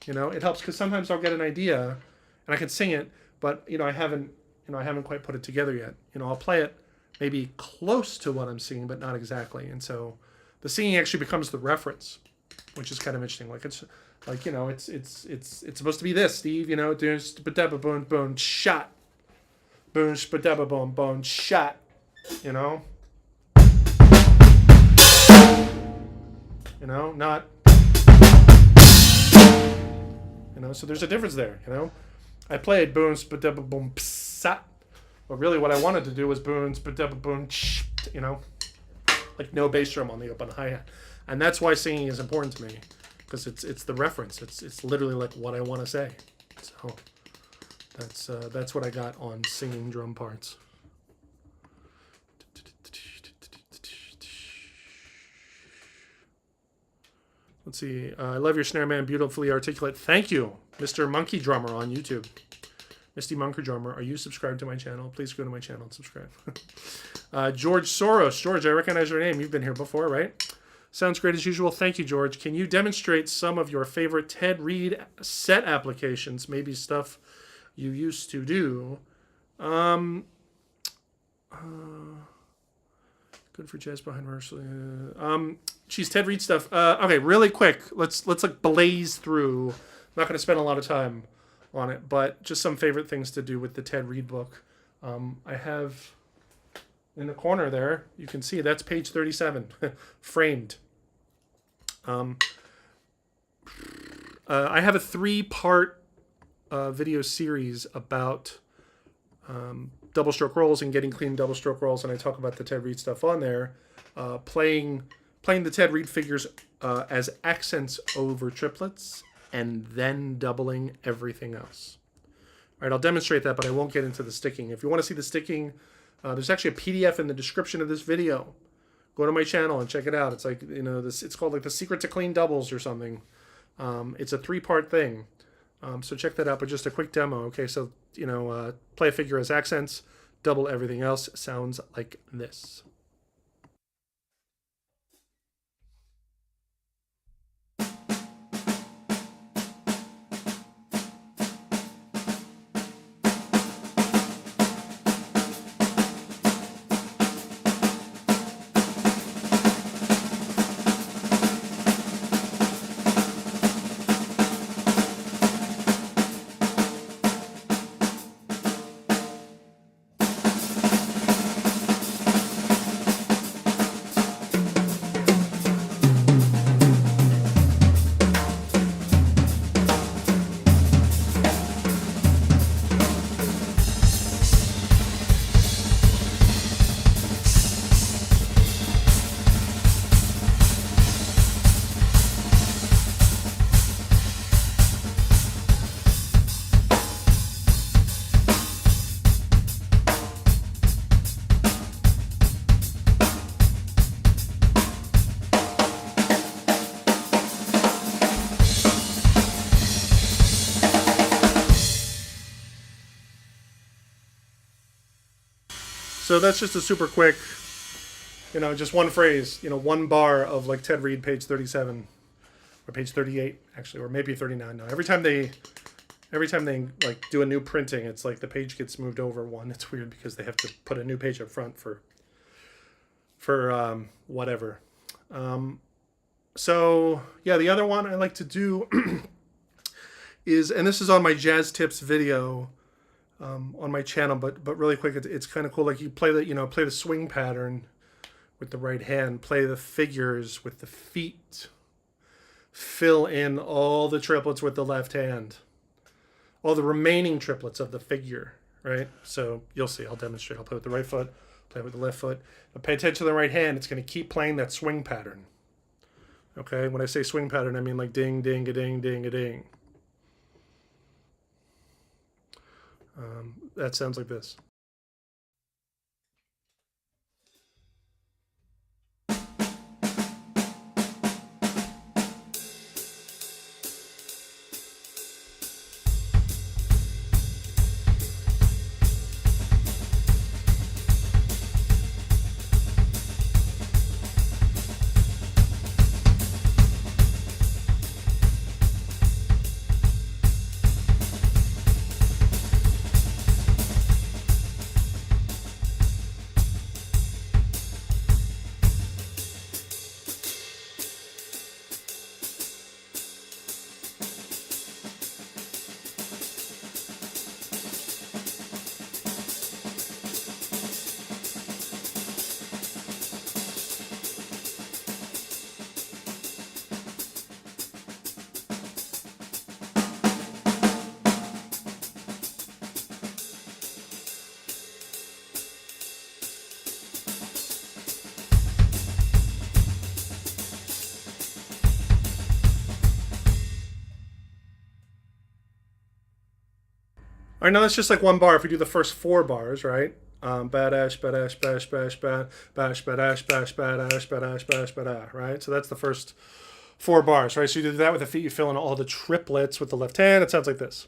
you know. It helps because sometimes I'll get an idea, and I can sing it, but I haven't quite put it together yet. I'll play it maybe close to what I'm singing, but not exactly. And so the singing actually becomes the reference, which is kind of interesting. Like it's supposed to be this, Steve. Boom boom shot, boom boom boom shot. Not. So there's a difference there. I played boom boom psat, but really what I wanted to do was boom boom, like no bass drum on the open hi-hat, and that's why singing is important to me, because it's the reference. It's literally like what I want to say. So that's what I got on singing drum parts. Let's see. I love your snare, man. Beautifully articulate. Thank you, Mr. Monkey Drummer on YouTube. Misty Monkey Drummer, are you subscribed to my channel? Please go to my channel and subscribe. George Soros. George, I recognize your name. You've been here before, right? Sounds great as usual. Thank you, George. Can you demonstrate some of your favorite Ted Reed set applications? Maybe stuff you used to do. Good for jazz behind rehearsal. Geez, Ted Reed stuff. Okay, really quick. Let's like blaze through. I'm not going to spend a lot of time on it, but just some favorite things to do with the Ted Reed book. I have in the corner there, you can see that's page 37, framed. I have a 3-part video series about double stroke rolls and getting clean double stroke rolls, and I talk about the Ted Reed stuff on there. Playing the Ted Reed figures as accents over triplets, and then doubling everything else. All right, I'll demonstrate that, but I won't get into the sticking. If you want to see the sticking, there's actually a PDF in the description of this video. Go to my channel and check it out. It's like, it's called like The Secret to Clean Doubles or something. It's a 3-part thing. So check that out, but just a quick demo. Okay, so, play a figure as accents, double everything else. Sounds like this. So that's just a super quick, just one phrase, one bar of like Ted Reed, page 37, or page 38 actually, or maybe 39 now. Every time they like do a new printing, it's like the page gets moved over one. It's weird because they have to put a new page up front for whatever. So yeah, the other one I like to do is, and this is on my Jazz Tips video on my channel, but really quick, it's kind of cool. Like you play the swing pattern with the right hand, play the figures with the feet, fill in all the triplets with the left hand, all the remaining triplets of the figure, right? So you'll see, I'll demonstrate. I'll play with the right foot, play with the left foot, but pay attention to the right hand. It's going to keep playing that swing pattern. Okay, when I say swing pattern, I mean like ding, ding, a ding, ding, a ding. That sounds like this. All right, now that's just like one bar. If we do the first 4 bars, right? Badash, badash, bash, bash, bash, bash, badash, bash, badash, badash, bash, badash, right? So that's the first 4 bars, right? So you do that with the feet, you fill in all the triplets with the left hand. It sounds like this.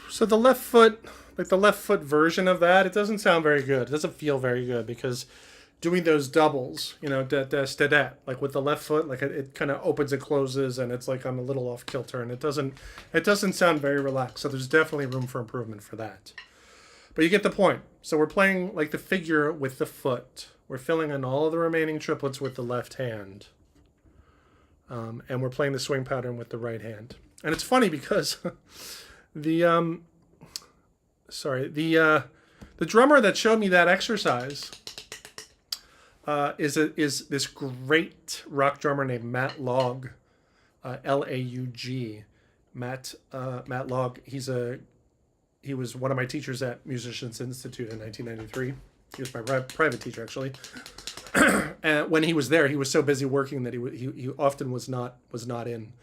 So the left foot, like the left foot version of that, it doesn't sound very good. It doesn't feel very good because doing those doubles, you know, da da da da, like with the left foot, like it kind of opens and closes, and it's like I'm a little off kilter, and it doesn't sound very relaxed. So there's definitely room for improvement for that. But you get the point. So we're playing like the figure with the foot. We're filling in all of the remaining triplets with the left hand, and we're playing the swing pattern with the right hand. And it's funny because the the drummer that showed me that exercise is this great rock drummer named Matt Laug, Laug. Matt Laug. He was one of my teachers at Musicians Institute in 1993. He was my private teacher, actually. And when he was there, he was so busy working that he often was not in.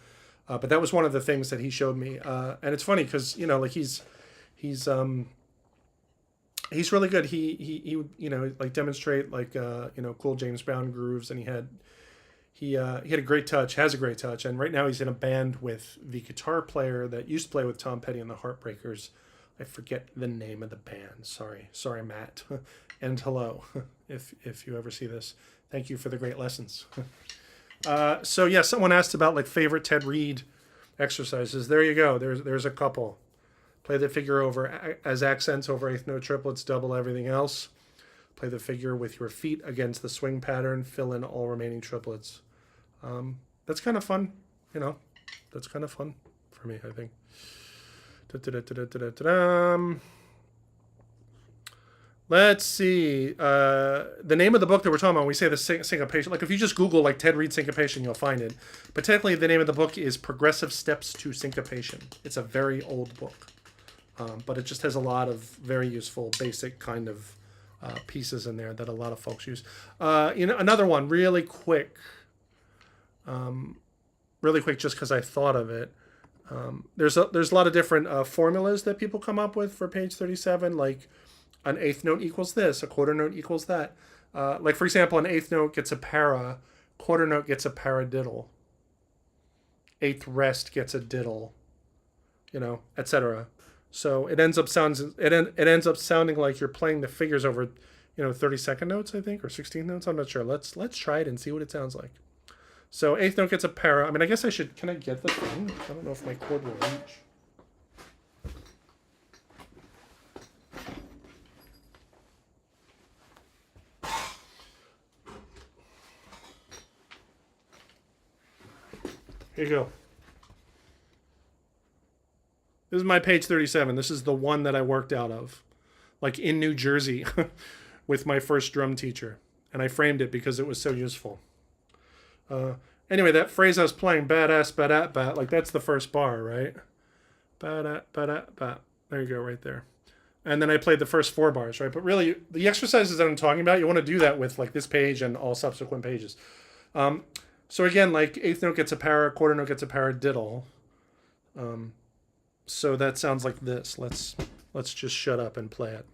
But that was one of the things that he showed me. And it's funny because, you know, like he's really good. He you know, like demonstrate like you know, cool James Brown grooves, and he had a great touch, has a great touch, and right now he's in a band with the guitar player that used to play with Tom Petty and the Heartbreakers. I forget the name of the band. Sorry, Matt. And hello, if you ever see this. Thank you for the great lessons. So yeah, someone asked about like favorite Ted Reed exercises. There you go. There's a couple. Play the figure over as accents over eighth note triplets, double everything else. Play the figure with your feet against the swing pattern, fill in all remaining triplets. That's kind of fun, you know. That's kind of fun for me, I think. Let's see. The name of the book that we're talking about, when we say the syncopation, like if you just Google like Ted Reed syncopation, you'll find it. But technically the name of the book is Progressive Steps to Syncopation. It's a very old book. But it just has a lot of very useful, basic kind of pieces in there that a lot of folks use. You know, another one, really quick, just because I thought of it. There's a lot of different formulas that people come up with for page 37, like an eighth note equals this, a quarter note equals that. Like, for example, an eighth note gets a para, quarter note gets a paradiddle, eighth rest gets a diddle, you know, etc. So it ends up sounding like you're playing the figures over, you know, 32nd notes, I think, or 16th notes. I'm not sure. Let's try it and see what it sounds like. So eighth note gets a para. I mean, I guess I should. Can I get the thing? I don't know if my cord will reach. Here you go. This is my page 37. This is the one that I worked out of, like in New Jersey with my first drum teacher. and I framed it because it was so useful. Anyway, that phrase I was playing, badass, badat, bat, like that's the first bar, right? Badat, badat, bat. There you go, right there. And then I played the first 4 bars, right? But really, the exercises that I'm talking about, you want to do that with like this page and all subsequent pages. So again, like 8th note gets a para, quarter note gets a paradiddle. So that sounds like this. Let's just shut up and play it.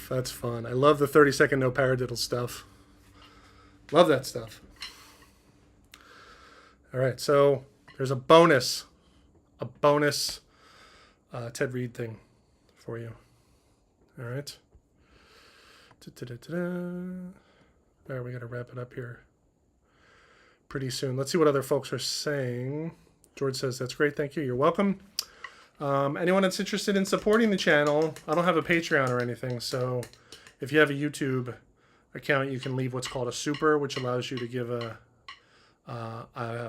That's fun. I love the 30-second no paradiddle stuff. Love that stuff. All right, so there's a bonus Ted Reed thing for you. All right. All right, we got to wrap it up here pretty soon. Let's see what other folks are saying. George says, that's great. Thank you. You're welcome. Anyone that's interested in supporting the channel, I don't have a Patreon or anything, so if you have a YouTube account, you can leave what's called a super, which allows you to give a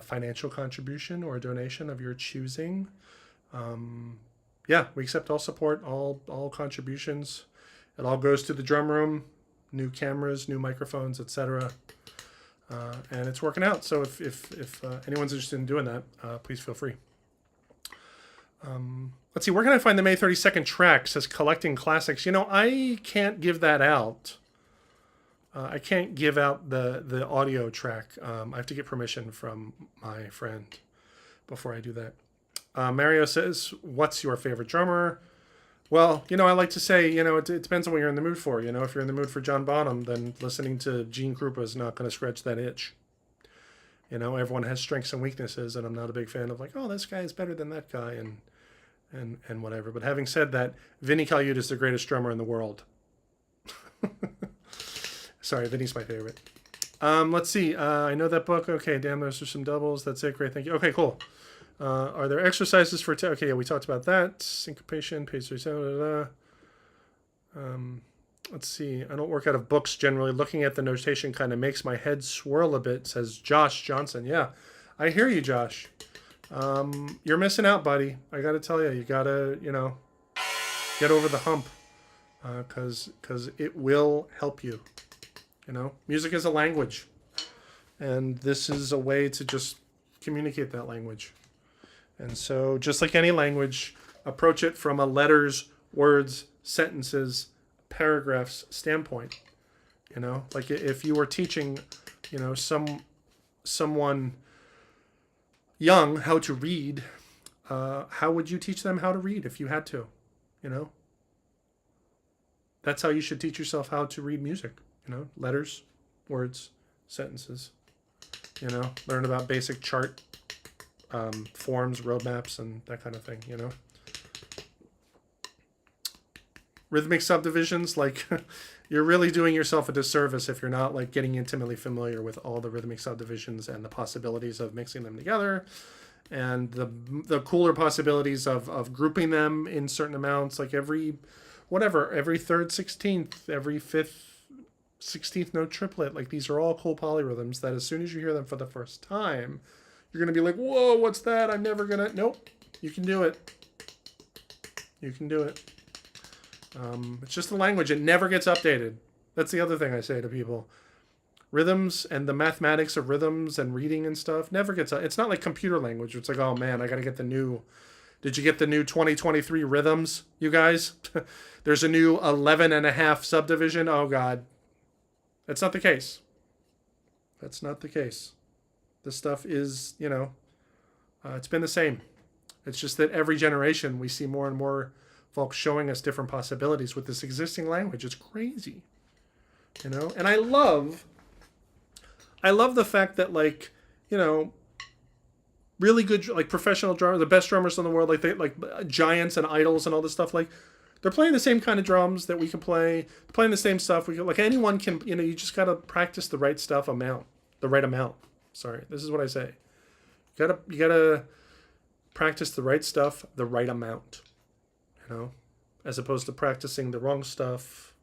financial contribution or a donation of your choosing. Yeah, we accept all support, all contributions. It all goes to the drum room, new cameras, new microphones, etc. And it's working out. So if anyone's interested in doing that, please feel free. Let's see, where can I find the May 32nd track? It says collecting classics. You know, I can't give that out. I can't give out the audio track. I have to get permission from my friend before I do that. Mario says, what's your favorite drummer? Well, you know, I like to say, you know, it depends on what you're in the mood for. You know, if you're in the mood for John Bonham, then listening to Gene Krupa is not going to scratch that itch. You know, everyone has strengths and weaknesses, and I'm not a big fan of like, oh, this guy is better than that guy, and whatever. But having said that, Vinny Colaiuta is the greatest drummer in the world. Sorry, Vinny's my favorite. Let's see. I know that book. Okay, damn, those are some doubles. That's it. Great, thank you. Okay, cool. Are there exercises for... okay, yeah, we talked about that. Syncopation, page 37. Let's see. I don't work out of books generally. Looking at the notation kind of makes my head swirl a bit, says Josh Johnson. Yeah, I hear you, Josh. You're missing out, buddy. I got to tell you, you got to, you know, get over the hump, because it will help you. You know, music is a language, and this is a way to just communicate that language. And so just like any language, approach it from a letters, words, sentences, paragraphs standpoint. You know, like if you were teaching, you know, someone young how to read, how would you teach them how to read if you had to? You know, that's how you should teach yourself how to read music. You know, letters, words, sentences. You know, learn about basic chart forms, roadmaps, and that kind of thing. You know, rhythmic subdivisions, like you're really doing yourself a disservice if you're not like getting intimately familiar with all the rhythmic subdivisions and the possibilities of mixing them together, and the cooler possibilities of grouping them in certain amounts, like every third 16th, every fifth 16th note triplet. Like these are all cool polyrhythms that as soon as you hear them for the first time, you're gonna be like, whoa, what's that? I'm never gonna... Nope, you can do it. You can do it. It's just a language. It never gets updated. That's the other thing I say to people. Rhythms and the mathematics of rhythms and reading and stuff never gets... It's not like computer language. It's like, oh man, I got to get the new... Did you get the new 2023 rhythms, you guys? There's a new 11 and a half subdivision. Oh God. That's not the case. That's not the case. This stuff is, it's been the same. It's just that every generation we see more and more folks showing us different possibilities with this existing language. It's crazy, And I love the fact that, like, really good, like, professional drummers, the best drummers in the world, like giants and idols and all this stuff, like, they're playing the same kind of drums that we can play. They're playing the same stuff. Like, anyone can, you just got to practice the right amount. Sorry, this is what I say. You gotta practice the right stuff, the right amount, as opposed to practicing the wrong stuff,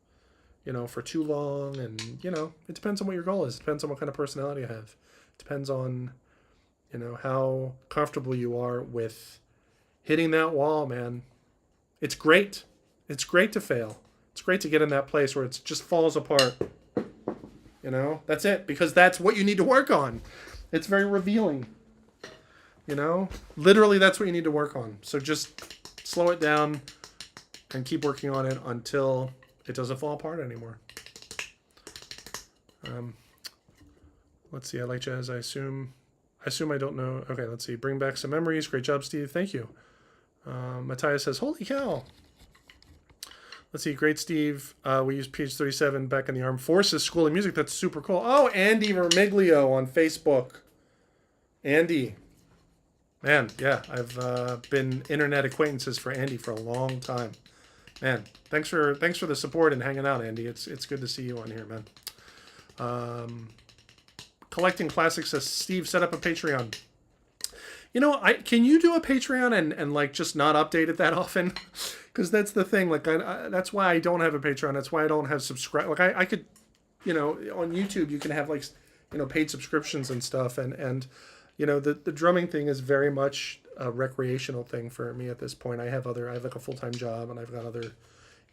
for too long. And, it depends on what your goal is. It depends on what kind of personality you have. It depends on, how comfortable you are with hitting that wall, man. It's great. It's great to fail. It's great to get in that place where it just falls apart. That's it, because that's what you need to work on. It's very revealing. Literally, that's what you need to work on. So just slow it down and keep working on it until it doesn't fall apart anymore. Let's see. I like jazz. I assume I don't know. Okay, let's see. Bring back some memories. Great job, Steve. Thank you. Matthias says, holy cow. Let's see. Great, Steve. We use PH37 back in the Armed Forces School of Music. That's super cool. Oh, Andy Vermiglio on Facebook. Andy. Man, yeah. I've been internet acquaintances for Andy for a long time. Man, thanks for the support and hanging out, Andy. It's good to see you on here, man. Collecting Classics says, Steve, set up a Patreon. Can you do a Patreon and like just not update it that often? Because that's the thing. Like, that's why I don't have a Patreon. That's why I don't have subscribe. Like, I could, on YouTube you can have, like, paid subscriptions and stuff. And the drumming thing is very much a recreational thing for me at this point. I have like a full-time job, and I've got other,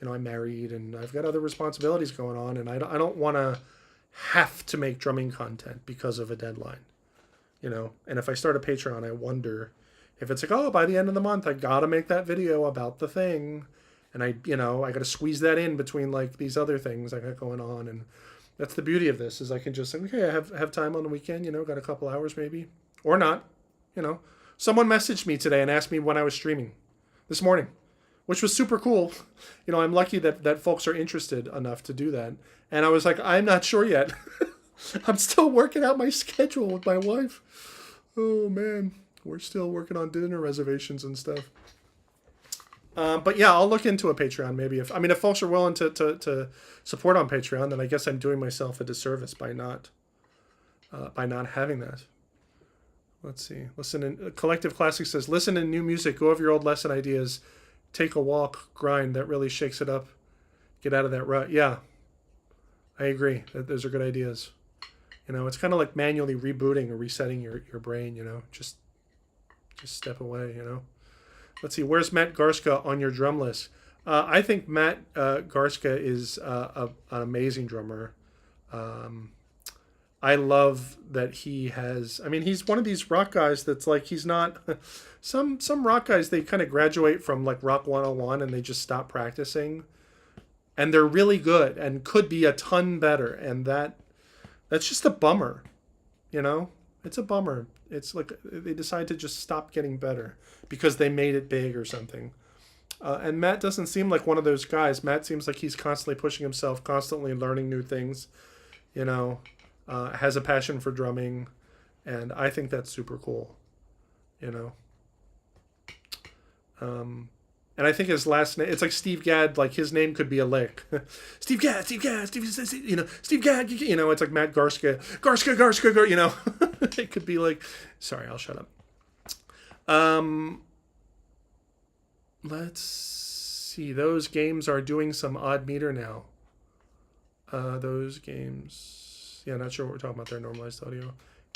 I'm married, and I've got other responsibilities going on, and I don't want to have to make drumming content because of a deadline. And if I start a Patreon, I wonder if it's like, oh, by the end of the month, I got to make that video about the thing. And I got to squeeze that in between, like, these other things I got going on. And that's the beauty of this, is I can just say, okay, I have time on the weekend, got a couple hours maybe, or not, Someone messaged me today and asked me when I was streaming this morning, which was super cool. I'm lucky that folks are interested enough to do that. And I was like, I'm not sure yet. I'm still working out my schedule with my wife. Oh, man. We're still working on dinner reservations and stuff. But yeah, I'll look into a Patreon maybe. If folks are willing to support on Patreon, then I guess I'm doing myself a disservice by not having that. Let's see. Collective Classic says, listen to new music, go over your old lesson ideas, take a walk, grind. That really shakes it up. Get out of that rut. Yeah, I agree. Those are good ideas. It's kind of like manually rebooting or resetting your brain, just step away, Let's see. Where's Matt Garstka on your drum list? I think Matt Garstka is an amazing drummer. I love that he has, he's one of these rock guys that's like, he's not, some rock guys, they kind of graduate from like Rock 101 and they just stop practicing. And they're really good and could be a ton better. And that's just a bummer, It's a bummer. It's like they decide to just stop getting better because they made it big or something. And Matt doesn't seem like one of those guys. Matt seems like he's constantly pushing himself, constantly learning new things, has a passion for drumming. And I think that's super cool, And I think his last name, it's like Steve Gadd, like his name could be a lick. Steve Gadd, Steve Gadd, Steve Gadd, it's like Matt Garstka, It could be like, sorry, I'll shut up. Let's see. Those games are doing some odd meter now. Those games, not sure what we're talking about there, normalized audio.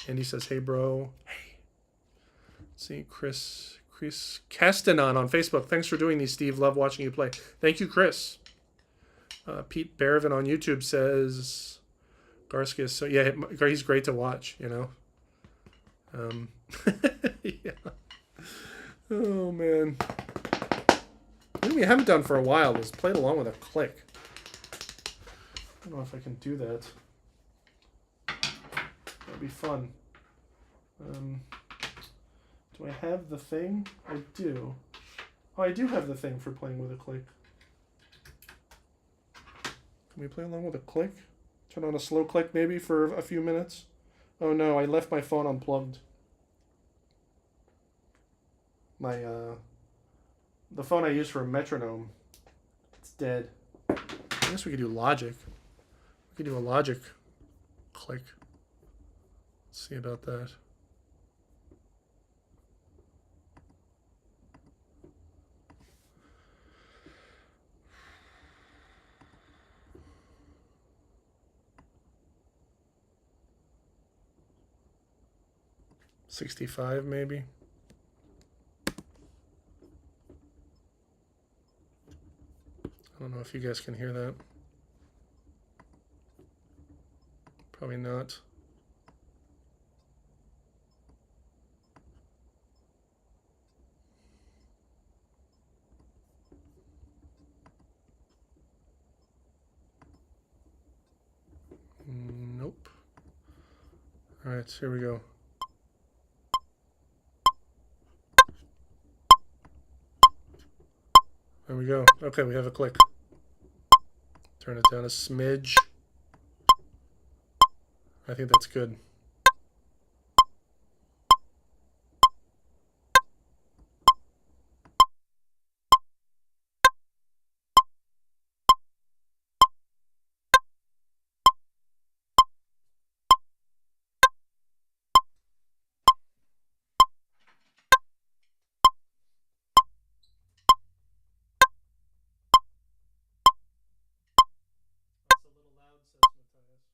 Andy says, hey, bro. Hey. Let's see, Chris Castanon on Facebook. Thanks for doing these, Steve. Love watching you play. Thank you, Chris. Pete Barevin on YouTube says, Garstka is so, yeah, he's great to watch, Yeah. Oh, man. What we haven't done for a while is played along with a click. I don't know if I can do that. It'd be fun. Do I have the thing? I do. Oh, I do have the thing for playing with a click. Can we play along with a click? Turn on a slow click maybe for a few minutes? Oh no, I left my phone unplugged. The phone I use for a metronome, it's dead. I guess we could do Logic. We could do a Logic click. Let's see about that. $65 maybe. I don't know if you guys can hear that. Probably not. Nope. All right, here we go. There we go. Okay, we have a click. Turn it down a smidge. I think that's good. That's a little loud, says Matthias.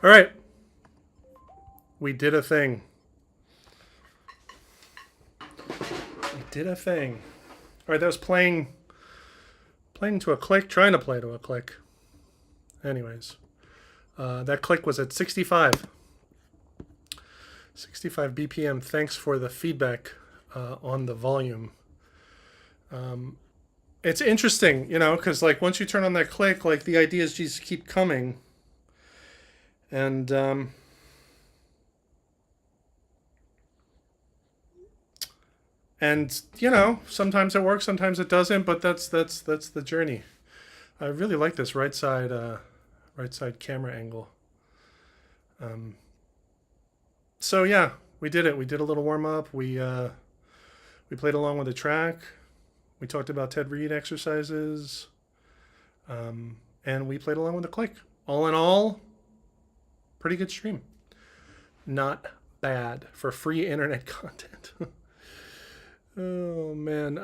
All right. We did a thing. We did a thing. All right, that was playing to a click, trying to play to a click. Anyways, that click was at 65 BPM. Thanks for the feedback on the volume. It's interesting, you know, because like once you turn on that click, like the ideas just keep coming. And you know, sometimes it works, sometimes it doesn't, but that's the journey. I really like this right side camera angle. So yeah, we did it. We did a little warm up. We played along with the track. We talked about Ted Reed exercises, and we played along with the click. All in all, pretty good stream. Not bad for free internet content. Oh man.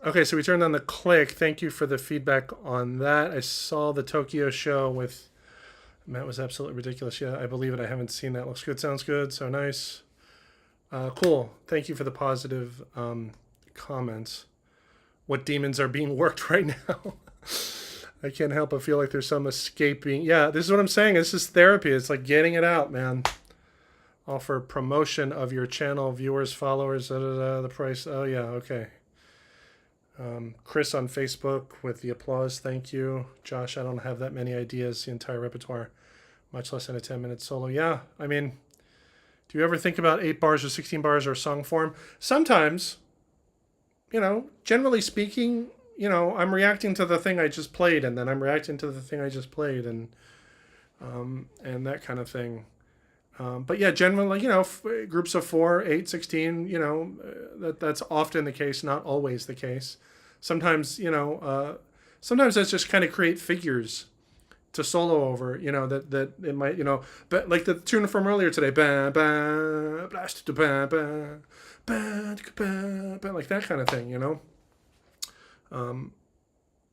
Okay, so we turned on the click. Thank you for the feedback on that. I saw the Tokyo show with Matt. Was absolutely ridiculous. Yeah, I believe it. I haven't seen that. Looks good. Sounds good. So nice. Cool. Thank you for the positive comments. What demons are being worked right now? I can't help but feel like there's some escaping. Yeah, this is what I'm saying. This is therapy. It's like getting it out, man. Offer promotion of your channel, viewers, followers, the price. Oh, yeah, okay. Chris on Facebook with the applause. Thank you. Josh, I don't have that many ideas, the entire repertoire, much less than a 10-minute solo. Yeah, I mean, do you ever think about 8 bars or 16 bars or song form? Sometimes, you know, generally speaking, you know, I'm reacting to the thing I just played, and then I'm reacting to the thing I just played, and that kind of thing. But yeah, generally, you know, groups of 4, 8, 16, you know, that's often the case, not always the case. Sometimes, you know, sometimes that's just kind of create figures to solo over, you know, that it might, you know, but like the tune from earlier today, ba ba blast to ba ba ba ba, like that kind of thing, you know.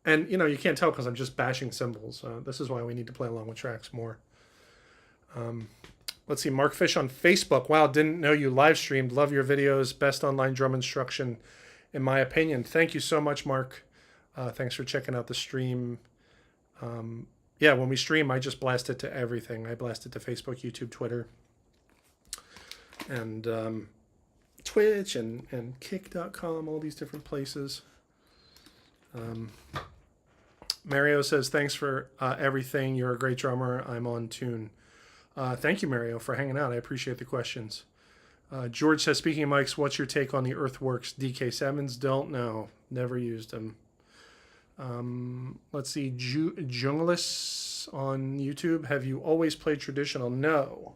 And you know, you can't tell because I'm just bashing cymbals. This is why we need to play along with tracks more. Let's see, Mark Fish on Facebook. Wow, didn't know you live streamed. Love your videos. Best online drum instruction, in my opinion. Thank you so much, Mark. Thanks for checking out the stream. Yeah, when we stream, I just blast it to everything. I blast it to Facebook, YouTube, Twitter, and Twitch, and Kick.com, all these different places. Mario says, thanks for everything. You're a great drummer. I'm on tune. Thank you, Mario, for hanging out. I appreciate the questions. George says, speaking of mics, what's your take on the Earthworks DK7s? Don't know. Never used them. Let's see. Junglis on YouTube. Have you always played traditional? No.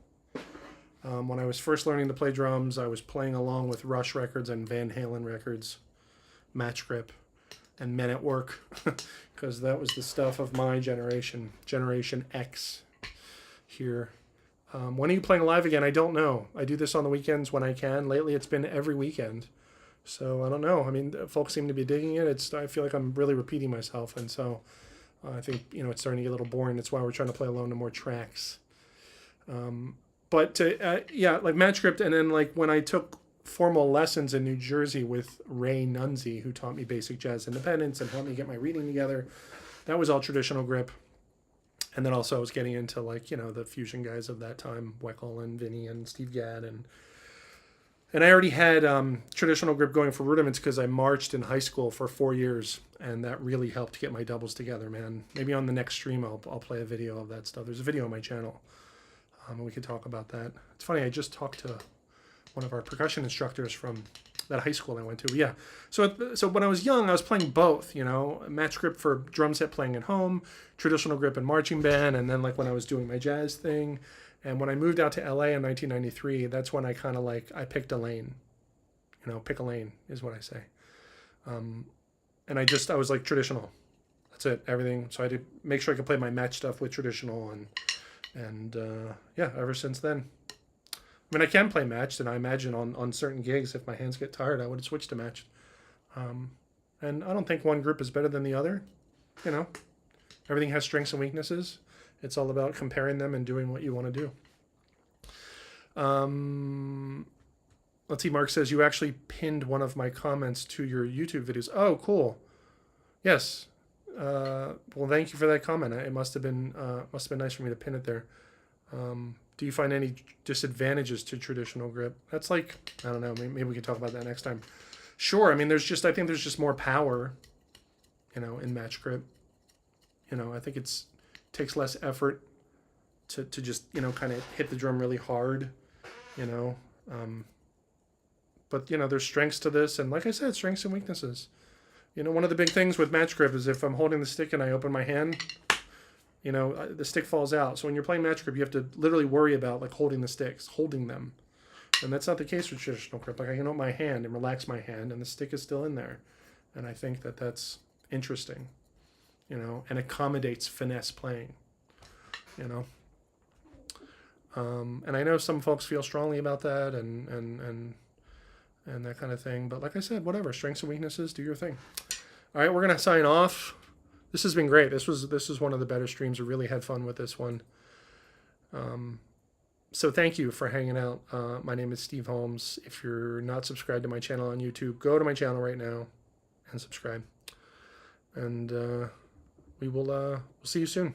When I was first learning to play drums, I was playing along with Rush records and Van Halen records, Match Grip, and Men at Work, because that was the stuff of my generation, Generation X here. When are you playing live again? I don't know. I do this on the weekends when I can. Lately, it's been every weekend. So I don't know. I mean, folks seem to be digging it. I feel like I'm really repeating myself. And so I think, you know, it's starting to get a little boring. That's why we're trying to play along to more tracks. But yeah, like Match Grip. And then like when I took formal lessons in New Jersey with Ray Nunzi, who taught me basic jazz independence and helped me get my reading together, that was all traditional grip. And then also I was getting into like, you know, the fusion guys of that time, Weckl and Vinny and Steve Gadd. And I already had traditional grip going for rudiments because I marched in high school for 4 years. And that really helped get my doubles together, man. Maybe on the next stream I'll play a video of that stuff. There's a video on my channel. And we could talk about that. It's funny, I just talked to one of our percussion instructors from that high school I went to. Yeah. So when I was young, I was playing both, you know, Match Grip for drum set playing at home, traditional grip and marching band, and then like when I was doing my jazz thing. And when I moved out to LA in 1993, that's when I kind of like, I picked a lane. You know, pick a lane is what I say. And I was like traditional. That's it, everything. So I had to make sure I could play my match stuff with traditional, and yeah, ever since then. I mean, I can play matched, and I imagine on certain gigs, if my hands get tired, I would switch to matched. And I don't think one group is better than the other. You know, everything has strengths and weaknesses. It's all about comparing them and doing what you want to do. Let's see. Mark says you actually pinned one of my comments to your YouTube videos. Oh, cool. Yes. Well, thank you for that comment. It must have been nice for me to pin it there. Do you find any disadvantages to traditional grip? That's like, I don't know. Maybe we can talk about that next time. Sure. I mean, I think there's just more power, in match grip. I think it takes less effort to just, kind of hit the drum really hard, but, there's strengths to this. And like I said, strengths and weaknesses. One of the big things with match grip is if I'm holding the stick and I open my hand, the stick falls out. So when you're playing match grip, you have to literally worry about like holding the sticks, holding them. And that's not the case with traditional grip. Like I can open my hand and relax my hand and the stick is still in there. And I think that that's interesting, and accommodates finesse playing, and I know some folks feel strongly about that and that kind of thing. But like I said, whatever, strengths and weaknesses, do your thing. All right, we're going to sign off. This has been great. This was one of the better streams. I really had fun with this one. So thank you for hanging out. My name is Steve Holmes. If you're not subscribed to my channel on YouTube, go to my channel right now and subscribe. And we'll see you soon.